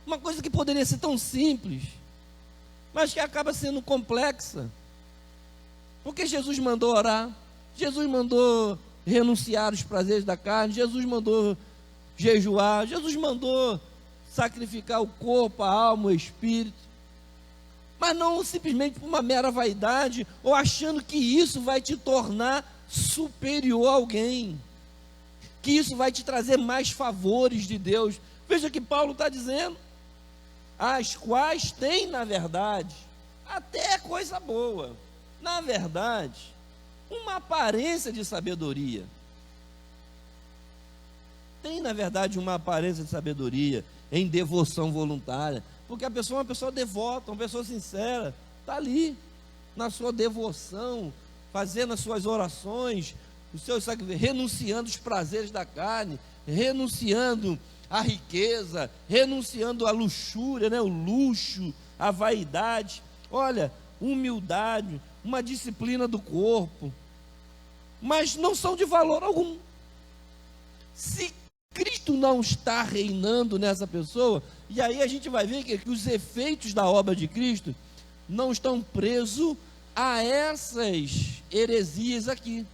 Uma coisa que poderia ser tão simples, mas que acaba sendo complexa. Porque Jesus mandou orar, Jesus mandou renunciar os prazeres da carne, Jesus mandou jejuar, Jesus mandou sacrificar o corpo, a alma, o espírito, mas não simplesmente por uma mera vaidade, ou achando que isso vai te tornar superior a alguém, que isso vai te trazer mais favores de Deus. Veja que Paulo está dizendo, as quais têm, na verdade, até coisa boa, na verdade, uma aparência de sabedoria. Tem, na verdade, uma aparência de sabedoria em devoção voluntária, porque a pessoa é uma pessoa devota, uma pessoa sincera, está ali, na sua devoção, fazendo as suas orações, os seus sacrifícios, renunciando os prazeres da carne, renunciando a riqueza, renunciando a luxúria, o luxo, a vaidade. Olha, humildade, uma disciplina do corpo, mas não são de valor algum. Se Cristo não está reinando nessa pessoa, e aí a gente vai ver que os efeitos da obra de Cristo não estão presos a essas heresias aqui.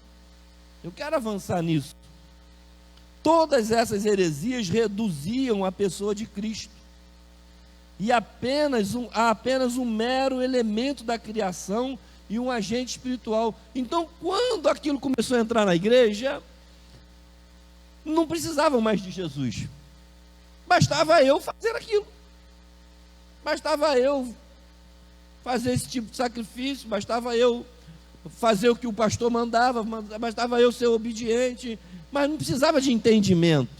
Eu quero avançar nisso. Todas essas heresias reduziam a pessoa de Cristo e apenas um mero elemento da criação e um agente espiritual. Então, quando aquilo começou a entrar na igreja, não precisavam mais de Jesus. Bastava eu fazer aquilo. Bastava eu fazer esse tipo de sacrifício, bastava eu fazer o que o pastor mandava, bastava eu ser obediente, mas não precisava de entendimento.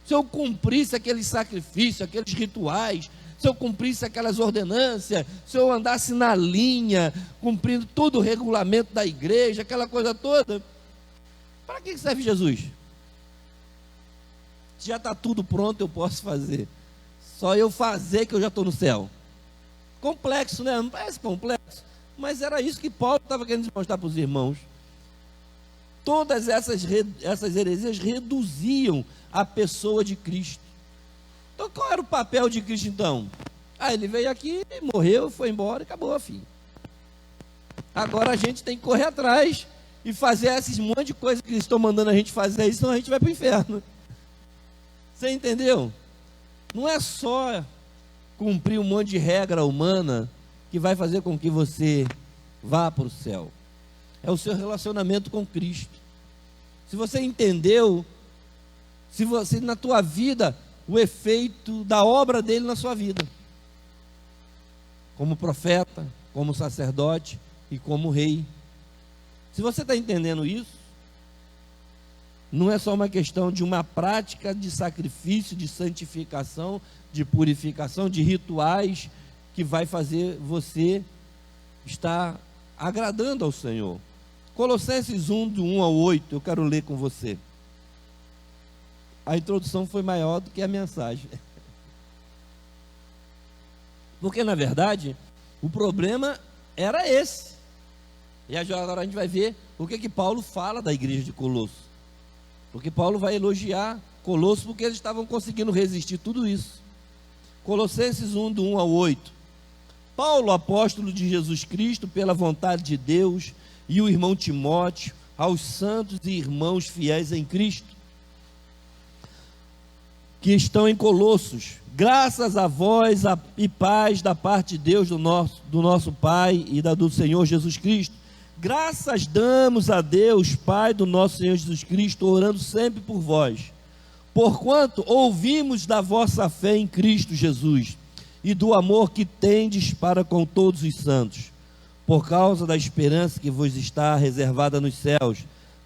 Se eu cumprisse aqueles sacrifícios, aqueles rituais, se eu cumprisse aquelas ordenâncias, se eu andasse na linha, cumprindo todo o regulamento da igreja, aquela coisa toda, para que serve Jesus? Já está tudo pronto, eu posso fazer. Só eu fazer que eu já estou no céu. Complexo, né? Não parece complexo, mas era isso que Paulo estava querendo mostrar para os irmãos. Todas essas heresias reduziam a pessoa de Cristo. Então qual era o papel de Cristo então? Ele veio aqui, morreu, foi embora e acabou, filho. Agora a gente tem que correr atrás e fazer esses monte de coisas que eles estão mandando a gente fazer, senão a gente vai para o inferno. Você entendeu? Não é só cumprir um monte de regra humana que vai fazer com que você vá para o céu. É o seu relacionamento com Cristo. Se você entendeu, se você na tua vida, o efeito da obra dele na sua vida, como profeta, como sacerdote e como rei. Se você está entendendo isso, não é só uma questão de uma prática de sacrifício, de santificação, de purificação, de rituais que vai fazer você estar agradando ao Senhor. Colossenses 1, do 1 ao 8, eu quero ler com você. A introdução foi maior do que a mensagem. Porque, na verdade, o problema era esse. E agora a gente vai ver o que Paulo fala da igreja de Colosso. Porque Paulo vai elogiar Colosso porque eles estavam conseguindo resistir tudo isso. Colossenses 1, do 1 ao 8. Paulo, apóstolo de Jesus Cristo, pela vontade de Deus, e o irmão Timóteo, aos santos e irmãos fiéis em Cristo, que estão em Colossos, graças a vós e paz da parte de Deus, do nosso Pai e do Senhor Jesus Cristo. Graças damos a Deus, Pai do nosso Senhor Jesus Cristo, orando sempre por vós, porquanto ouvimos da vossa fé em Cristo Jesus, e do amor que tendes para com todos os santos, por causa da esperança que vos está reservada nos céus,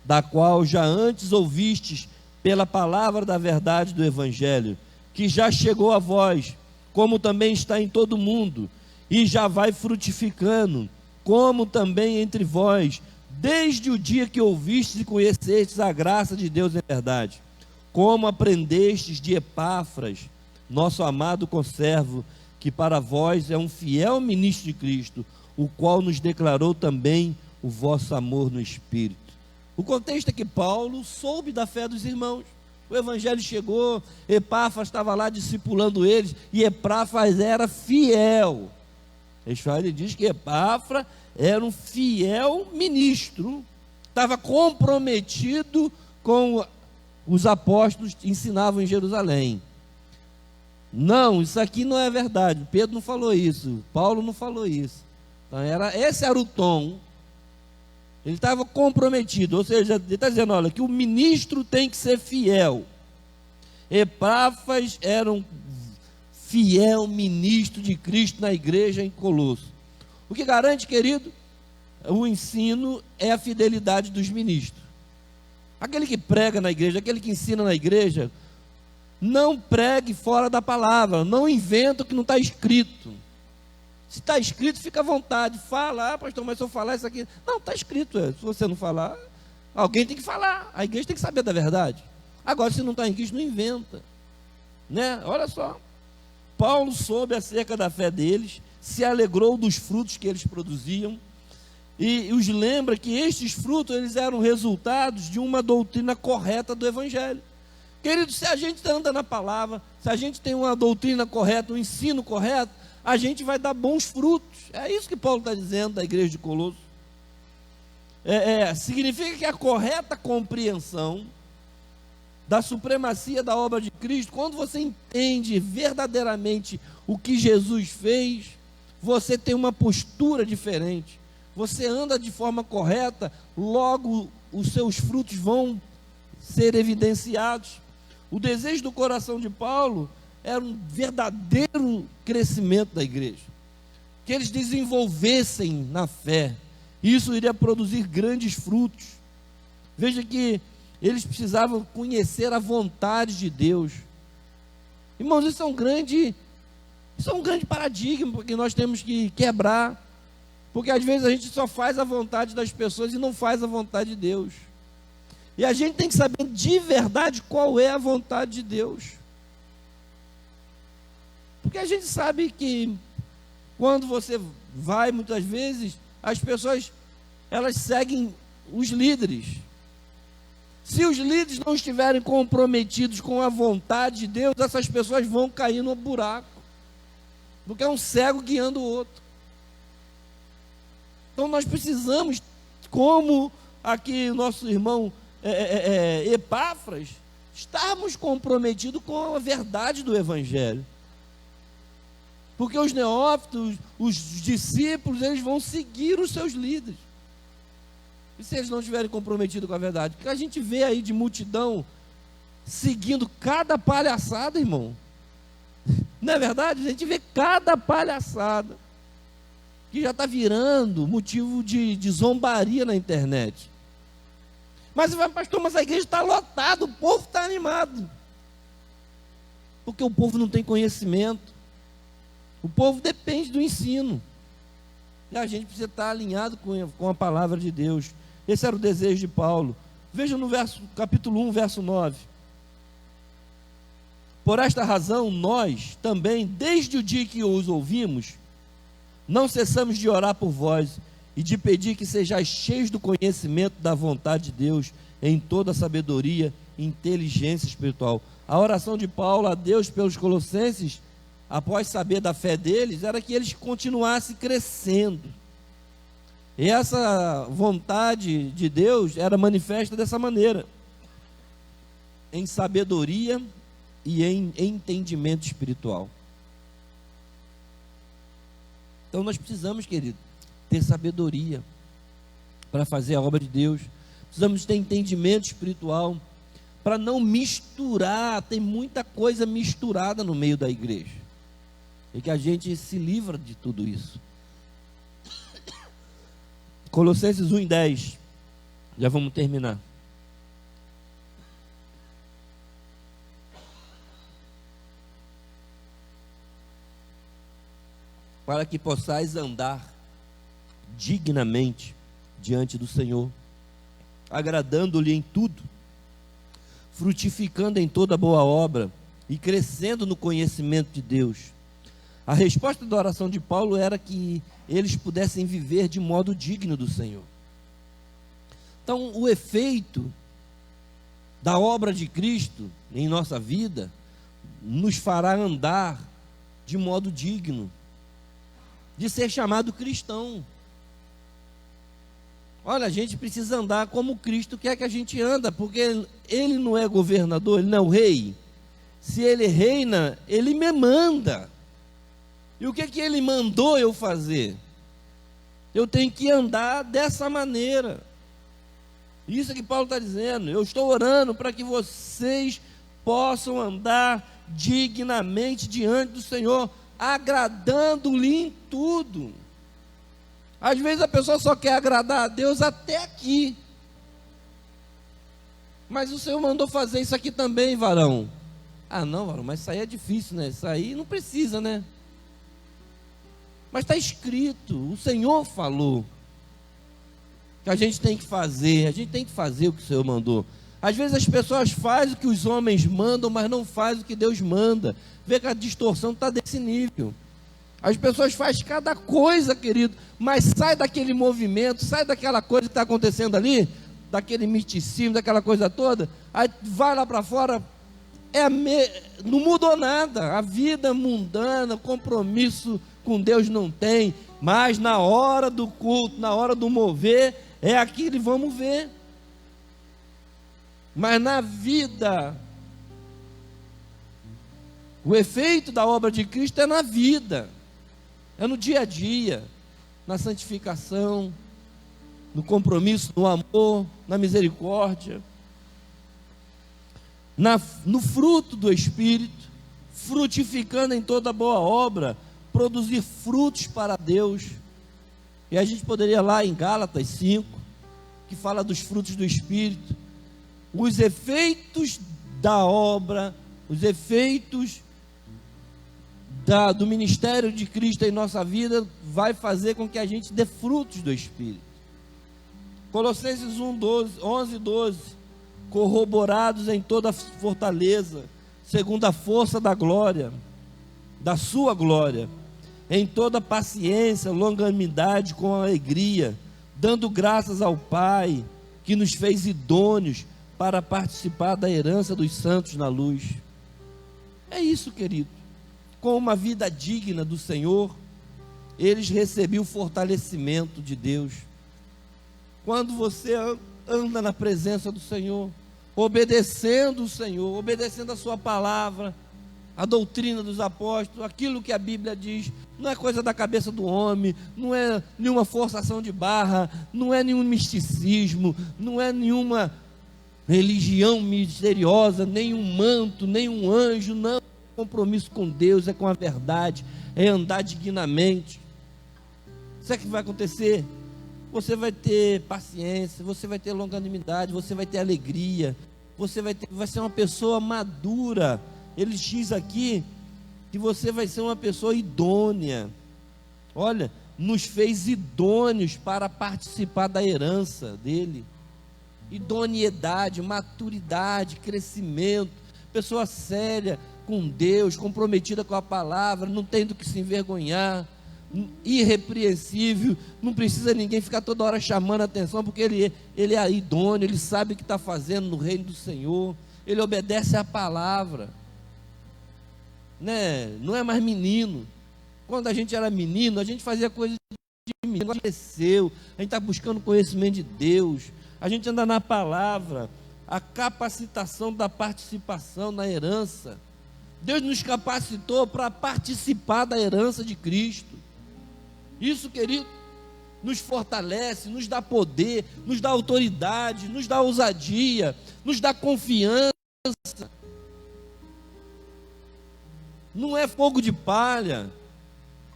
da qual já antes ouvistes pela palavra da verdade do Evangelho, que já chegou a vós, como também está em todo o mundo, e já vai frutificando, como também entre vós, desde o dia que ouvistes e conhecestes a graça de Deus em verdade, como aprendestes de Epáfras, nosso amado conservo, que para vós é um fiel ministro de Cristo, o qual nos declarou também o vosso amor no Espírito. O contexto é que Paulo soube da fé dos irmãos. O evangelho chegou, Epáfras estava lá discipulando eles, e Epáfras era fiel. Ele diz que Epáfras era um fiel ministro, estava comprometido com os apóstolos que ensinavam em Jerusalém. Não, isso aqui não é verdade. Pedro não falou isso, Paulo não falou isso. Então esse era o tom. Ele estava comprometido, ou seja, ele está dizendo, olha, que o ministro tem que ser fiel. Epáfras era um fiel ministro de Cristo na igreja em Colosso. O que garante, querido, o ensino é a fidelidade dos ministros. Aquele que prega na igreja, aquele que ensina na igreja, não pregue fora da palavra, não inventa o que não está escrito. Se está escrito, fica à vontade, fala, pastor, mas se eu falar isso aqui, não, está escrito, se você não falar, alguém tem que falar, a igreja tem que saber da verdade. Agora, se não está em Cristo, não inventa, né? Olha só, Paulo soube acerca da fé deles, se alegrou dos frutos que eles produziam e os lembra que estes frutos eles eram resultados de uma doutrina correta do Evangelho. Querido, se a gente anda na palavra, se a gente tem uma doutrina correta, um ensino correto, a gente vai dar bons frutos. É isso que Paulo está dizendo da igreja de Colosso. Significa que a correta compreensão da supremacia da obra de Cristo, quando você entende verdadeiramente o que Jesus fez, você tem uma postura diferente, você anda de forma correta, logo os seus frutos vão ser evidenciados. O desejo do coração de Paulo era um verdadeiro crescimento da igreja, que eles desenvolvessem na fé, isso iria produzir grandes frutos. Veja que eles precisavam conhecer a vontade de Deus. Irmãos, isso é um grande paradigma, porque nós temos que quebrar, porque às vezes a gente só faz a vontade das pessoas e não faz a vontade de Deus. E a gente tem que saber de verdade qual é a vontade de Deus. Porque a gente sabe que quando você vai, muitas vezes, as pessoas, elas seguem os líderes. Se os líderes não estiverem comprometidos com a vontade de Deus, essas pessoas vão cair no buraco, porque é um cego guiando o outro. Então nós precisamos, como aqui o nosso irmão Epáfras, estarmos comprometidos com a verdade do Evangelho. Porque os neófitos, os discípulos, eles vão seguir os seus líderes. E se eles não estiverem comprometidos com a verdade? Porque a gente vê aí de multidão seguindo cada palhaçada, irmão. Não é verdade? A gente vê cada palhaçada que já está virando motivo de zombaria na internet. Mas você vai, pastor, mas a igreja está lotada, o povo está animado. Porque o povo não tem conhecimento. O povo depende do ensino. E a gente precisa estar alinhado com a palavra de Deus. Esse era o desejo de Paulo. Veja no capítulo 1, verso 9. Por esta razão, nós também, desde o dia que os ouvimos, não cessamos de orar por vós e de pedir que sejais cheios do conhecimento da vontade de Deus em toda a sabedoria e inteligência espiritual. A oração de Paulo a Deus pelos colossenses, após saber da fé deles, era que eles continuassem crescendo. E essa vontade de Deus era manifesta dessa maneira, em sabedoria e em entendimento espiritual. Então nós precisamos, querido, ter sabedoria para fazer a obra de Deus. Precisamos ter entendimento espiritual para não misturar. Tem muita coisa misturada no meio da igreja, e que a gente se livra de tudo isso. Colossenses 1:10. Já vamos terminar. Para que possais andar dignamente diante do Senhor, agradando-lhe em tudo, frutificando em toda boa obra e crescendo no conhecimento de Deus. A resposta da oração de Paulo era que eles pudessem viver de modo digno do Senhor. Então, o efeito da obra de Cristo em nossa vida nos fará andar de modo digno de ser chamado cristão. Olha, a gente precisa andar como Cristo quer que a gente anda, porque Ele não é governador, Ele não é o rei. Se Ele reina, Ele me manda. E o que Ele mandou eu fazer? Eu tenho que andar dessa maneira. Isso é que Paulo está dizendo. Eu estou orando para que vocês possam andar dignamente diante do Senhor, agradando-lhe em tudo. Às vezes a pessoa só quer agradar a Deus até aqui. Mas o Senhor mandou fazer isso aqui também, varão. Ah, não, varão, mas isso aí é difícil, né? Isso aí não precisa, né? Mas está escrito, o Senhor falou que a gente tem que fazer o que o Senhor mandou. Às vezes as pessoas fazem o que os homens mandam, mas não fazem o que Deus manda. Vê que a distorção está desse nível. As pessoas fazem cada coisa, querido, mas sai daquele movimento, sai daquela coisa que está acontecendo ali, daquele misticismo, daquela coisa toda, aí vai lá para fora, não mudou nada, a vida mundana, compromisso com Deus não tem, mas na hora do culto, na hora do mover, é aquilo, vamos ver. Mas na vida, o efeito da obra de Cristo é na vida, é no dia a dia, na santificação, no compromisso, no amor, na misericórdia, no fruto do Espírito, frutificando em toda boa obra, produzir frutos para Deus. E a gente poderia ir lá em Gálatas 5, que fala dos frutos do Espírito, os efeitos da obra, os efeitos do ministério de Cristo em nossa vida, vai fazer com que a gente dê frutos do Espírito. Colossenses 11 e 12, corroborados em toda fortaleza, segundo a força da glória, da sua glória, em toda paciência, longanimidade, com alegria, dando graças ao Pai, que nos fez idôneos para participar da herança dos santos na luz. É isso, querido. Com uma vida digna do Senhor, eles recebiam o fortalecimento de Deus. Quando você anda na presença do Senhor, obedecendo o Senhor, obedecendo a sua palavra, a doutrina dos apóstolos, aquilo que a Bíblia diz, não é coisa da cabeça do homem, não é nenhuma forçação de barra, não é nenhum misticismo, não é nenhuma religião misteriosa, nenhum manto, nenhum anjo, não. Compromisso com Deus é com a verdade, é andar dignamente. Sabe o que vai acontecer? Você vai ter paciência, você vai ter longanimidade, você vai ter alegria, vai ser uma pessoa madura. Ele diz aqui que você vai ser uma pessoa idônea. Olha, nos fez idôneos para participar da herança dele. Idoneidade, maturidade, crescimento, pessoa séria com Deus, comprometida com a palavra, não tem do que se envergonhar, irrepreensível, não precisa ninguém ficar toda hora chamando a atenção, porque ele é idôneo, ele sabe o que está fazendo no reino do Senhor, ele obedece à palavra, né? Não é mais menino. Quando a gente era menino, a gente fazia coisa de menino, agora cresceu, a gente está buscando conhecimento de Deus, a gente anda na palavra, a capacitação da participação na herança. Deus nos capacitou para participar da herança de Cristo. Isso, querido, nos fortalece, nos dá poder, nos dá autoridade, nos dá ousadia, nos dá confiança. Não é fogo de palha,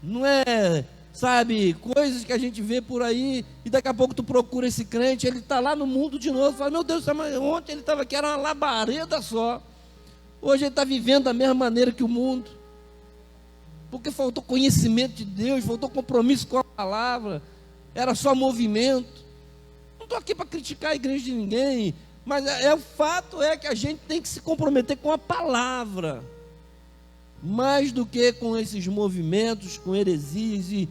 não é, sabe, coisas que a gente vê por aí, e daqui a pouco tu procura esse crente, ele está lá no mundo de novo, fala, meu Deus, mas ontem ele estava aqui, era uma labareda só. Hoje ele está vivendo da mesma maneira que o mundo, porque faltou conhecimento de Deus, faltou compromisso com a palavra, era só movimento. Não estou aqui para criticar a igreja de ninguém, mas o fato é que a gente tem que se comprometer com a palavra, mais do que com esses movimentos, com heresias e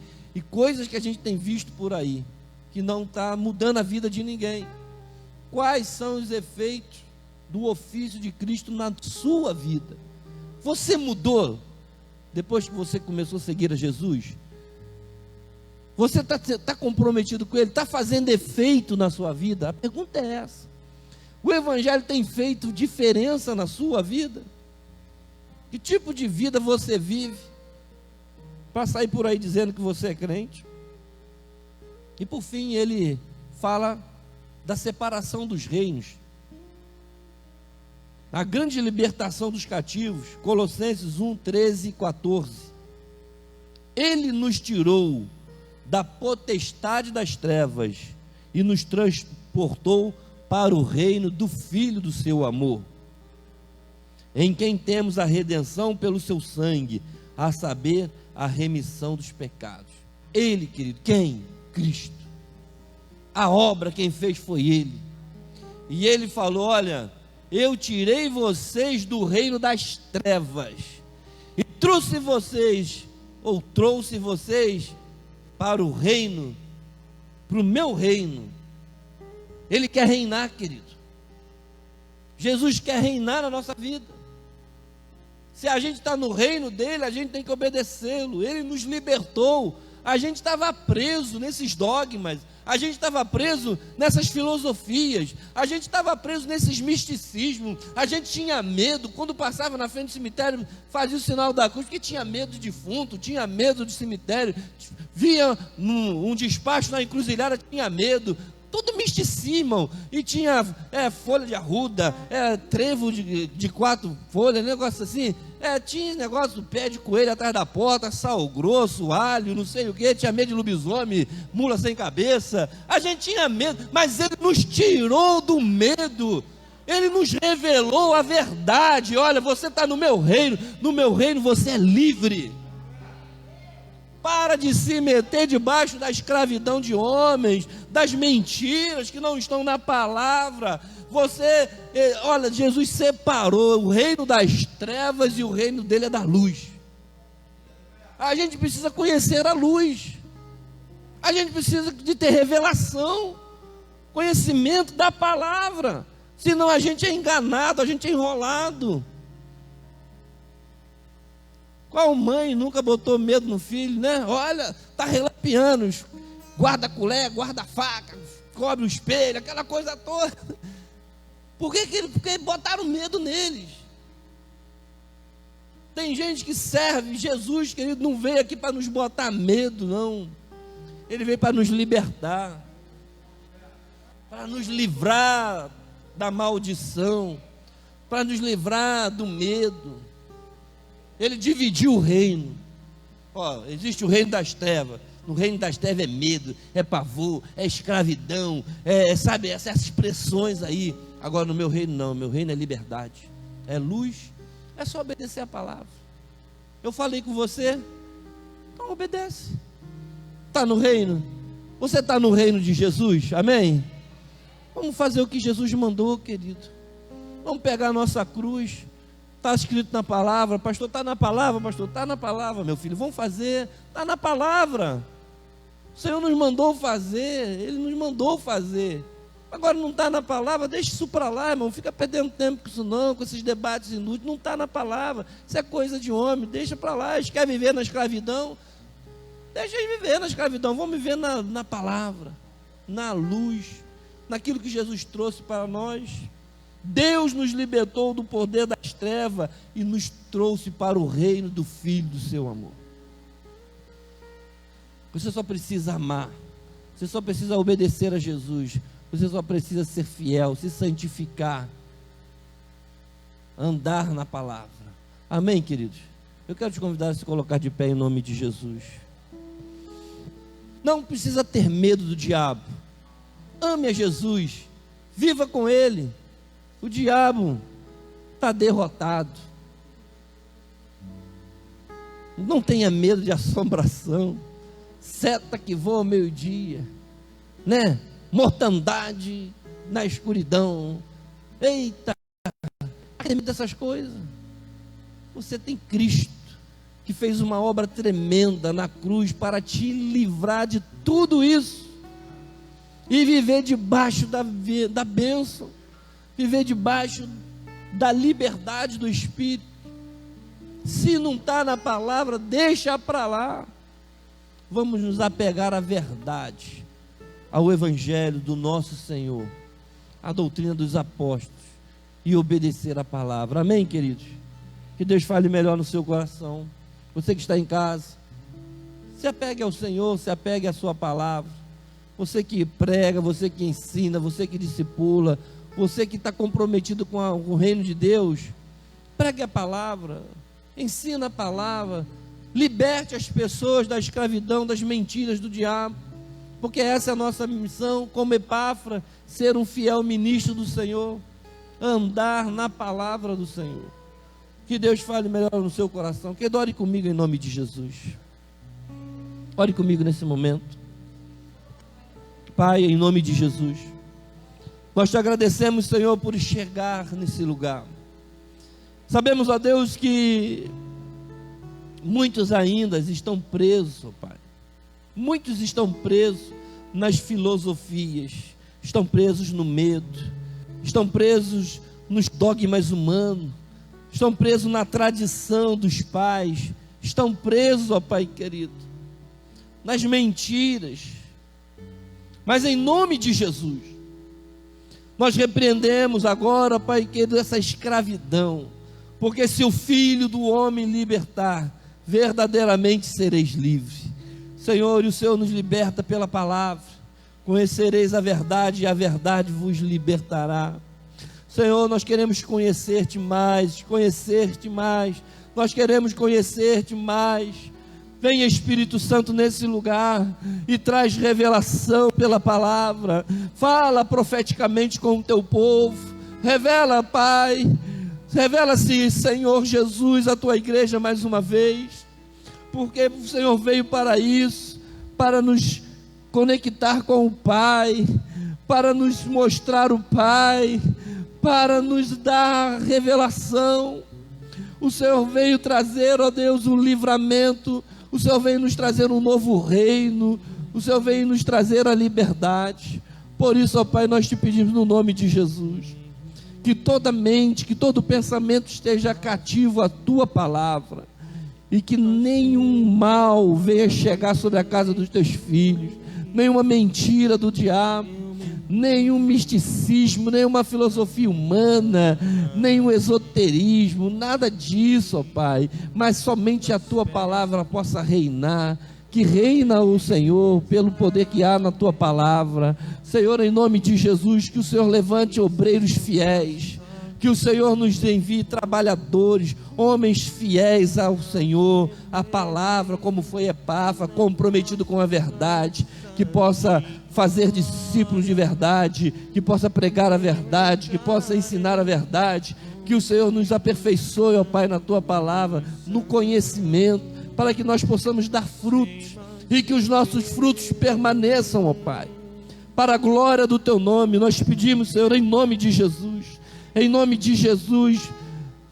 coisas que a gente tem visto por aí, que não está mudando a vida de ninguém. Quais são os efeitos do ofício de Cristo na sua vida? Você mudou depois que você começou a seguir a Jesus? Você está comprometido com Ele? Está fazendo efeito na sua vida? A pergunta é essa. O Evangelho tem feito diferença na sua vida? Que tipo de vida você vive para sair por aí dizendo que você é crente? E por fim ele fala da separação dos reinos, a grande libertação dos cativos. Colossenses 1, 13 e 14. Ele nos tirou da potestade das trevas e nos transportou para o reino do Filho do seu amor, em quem temos a redenção pelo seu sangue, a saber, a remissão dos pecados. Ele, querido, quem? Cristo. A obra quem fez foi Ele. E Ele falou, olha, eu tirei vocês do reino das trevas e trouxe vocês ou trouxe vocês para o reino, para o meu reino. Ele quer reinar, querido. Jesus quer reinar na nossa vida. Se a gente está no reino dele, a gente tem que obedecê-lo. Ele nos libertou. A gente estava preso nesses dogmas, a gente estava preso nessas filosofias, a gente estava preso nesses misticismos, a gente tinha medo, quando passava na frente do cemitério, fazia o sinal da cruz, porque tinha medo de defunto, tinha medo de cemitério, via um despacho na encruzilhada, tinha medo, tudo misticismo, e tinha folha de arruda, trevo de 4 folhas, negócio assim, tinha negócio do pé de coelho atrás da porta, sal grosso, alho, não sei o que, tinha medo de lobisomem, mula sem cabeça, a gente tinha medo, mas ele nos tirou do medo, ele nos revelou a verdade. Olha, você está no meu reino você é livre. Para de se meter debaixo da escravidão de homens, das mentiras que não estão na palavra. Olha, Jesus separou o reino das trevas e o reino dele é da luz. A gente precisa conhecer a luz. A gente precisa de ter revelação, conhecimento da palavra. Senão a gente é enganado, a gente é enrolado. Qual mãe nunca botou medo no filho, né? Olha, está relampeando, guarda a colher, guarda a faca, cobre o espelho, aquela coisa toda. Porque botaram medo neles. Tem gente que serve Jesus, querido, não veio aqui para nos botar medo, não. Ele veio para nos libertar, para nos livrar da maldição, para nos livrar do medo. Ele dividiu o reino. Existe o reino das trevas. No reino das trevas é medo, é pavor, é escravidão, sabe, essas expressões aí. Agora no meu reino não, meu reino é liberdade, é luz, é só obedecer a palavra. Eu falei com você, então obedece. Está no reino? Você está no reino de Jesus, amém? Vamos fazer o que Jesus mandou, querido. Vamos pegar a nossa cruz. Está escrito na palavra, pastor, está na palavra, pastor, está na palavra, meu filho, vamos fazer, está na palavra. O Senhor nos mandou fazer, Ele nos mandou fazer. Agora não está na palavra, deixa isso para lá, irmão, fica perdendo tempo com isso não, com esses debates inúteis, não está na palavra, isso é coisa de homem, deixa para lá. Eles querem viver na escravidão, deixa eles viver na escravidão, vamos viver na palavra, na luz, naquilo que Jesus trouxe para nós. Deus nos libertou do poder das trevas e nos trouxe para o reino do Filho do seu amor. Você só precisa amar, você só precisa obedecer a Jesus, você só precisa ser fiel, se santificar, andar na palavra. Amém, queridos? Eu quero te convidar a se colocar de pé em nome de Jesus. Não precisa ter medo do diabo. Ame a Jesus, viva com Ele. O diabo está derrotado. Não tenha medo de assombração, seta que voa ao meio-dia, né? Mortandade na escuridão. Eita, tem medo dessas coisas. Você tem Cristo, que fez uma obra tremenda na cruz para te livrar de tudo isso e viver debaixo da bênção, viver debaixo da liberdade do Espírito. Se não está na palavra, deixa para lá. Vamos nos apegar à verdade, ao Evangelho do nosso Senhor, à doutrina dos apóstolos e obedecer a palavra. Amém, queridos? Que Deus fale melhor no seu coração. Você que está em casa, se apegue ao Senhor, se apegue à sua palavra. Você que prega, você que ensina, você que discipula, você que está comprometido com o reino de Deus, pregue a palavra, ensina a palavra, liberte as pessoas da escravidão, das mentiras do diabo, porque essa é a nossa missão, como Epáfra, ser um fiel ministro do Senhor, andar na palavra do Senhor. Que Deus fale melhor no seu coração. Que ore comigo em nome de Jesus. Ore comigo nesse momento. Pai, em nome de Jesus, nós te agradecemos, Senhor, por chegar nesse lugar. Sabemos, ó Deus, que Muitos ainda estão presos, ó Pai. Muitos estão presos nas filosofias, estão presos no medo, estão presos nos dogmas humanos, estão presos na tradição dos pais, estão presos, ó Pai querido, nas mentiras. Mas em nome de Jesus, nós repreendemos agora, Pai querido, essa escravidão, porque se o Filho do homem libertar, verdadeiramente sereis livres. Senhor, e o Senhor nos liberta pela palavra. Conhecereis a verdade e a verdade vos libertará. Senhor, nós queremos conhecer-te mais, conhecer-te mais. Nós queremos conhecer-te mais. Vem, Espírito Santo, nesse lugar e traz revelação pela palavra. Fala profeticamente com o teu povo. Revela, Pai. Revela-se, Senhor Jesus, a tua igreja mais uma vez. Porque o Senhor veio para isso, para nos conectar com o Pai, para nos mostrar o Pai, para nos dar revelação. O Senhor veio trazer, ó Deus, um livramento. O Senhor veio nos trazer um novo reino. O Senhor veio nos trazer a liberdade. Por isso, ó Pai, nós te pedimos no nome de Jesus, que toda mente, que todo pensamento esteja cativo à tua palavra, e que nenhum mal venha chegar sobre a casa dos teus filhos, nenhuma mentira do diabo, nenhum misticismo, nenhuma filosofia humana, nenhum esoterismo, nada disso, ó Pai, mas somente a tua palavra possa reinar, que reina o Senhor, pelo poder que há na tua palavra. Senhor, em nome de Jesus, que o Senhor levante obreiros fiéis, que o Senhor nos envie trabalhadores, homens fiéis ao Senhor, à palavra, como foi Epáfra, comprometido com a verdade, que possa fazer discípulos de verdade, que possa pregar a verdade, que possa ensinar a verdade, que o Senhor nos aperfeiçoe, ó Pai, na tua palavra, no conhecimento, para que nós possamos dar frutos, e que os nossos frutos permaneçam, ó Pai, para a glória do teu nome. Nós te pedimos, Senhor, em nome de Jesus. Em nome de Jesus,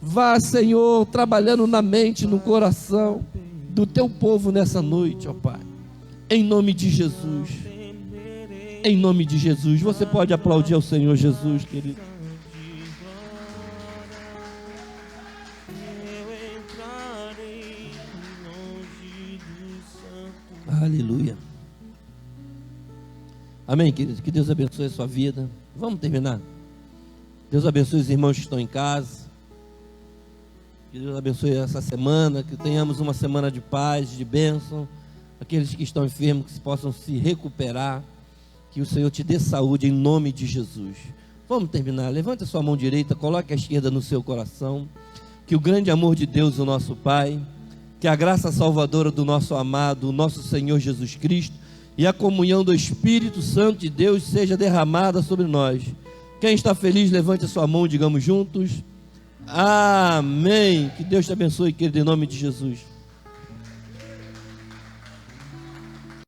vá, Senhor, trabalhando na mente, no coração do teu povo nessa noite, ó Pai. Em nome de Jesus. Em nome de Jesus. Você pode aplaudir ao Senhor Jesus, querido. Aleluia. Amém, querido. Que Deus abençoe a sua vida. Vamos terminar. Deus abençoe os irmãos que estão em casa. Que Deus abençoe essa semana, que tenhamos uma semana de paz, de bênção. Aqueles que estão enfermos, que possam se recuperar. Que o Senhor te dê saúde em nome de Jesus. Vamos terminar. Levante a sua mão direita, coloque a esquerda no seu coração. Que o grande amor de Deus, o nosso Pai, que a graça salvadora do nosso amado, o nosso Senhor Jesus Cristo, e a comunhão do Espírito Santo de Deus seja derramada sobre nós. Quem está feliz, levante a sua mão, digamos juntos: amém. Que Deus te abençoe, querido, em nome de Jesus.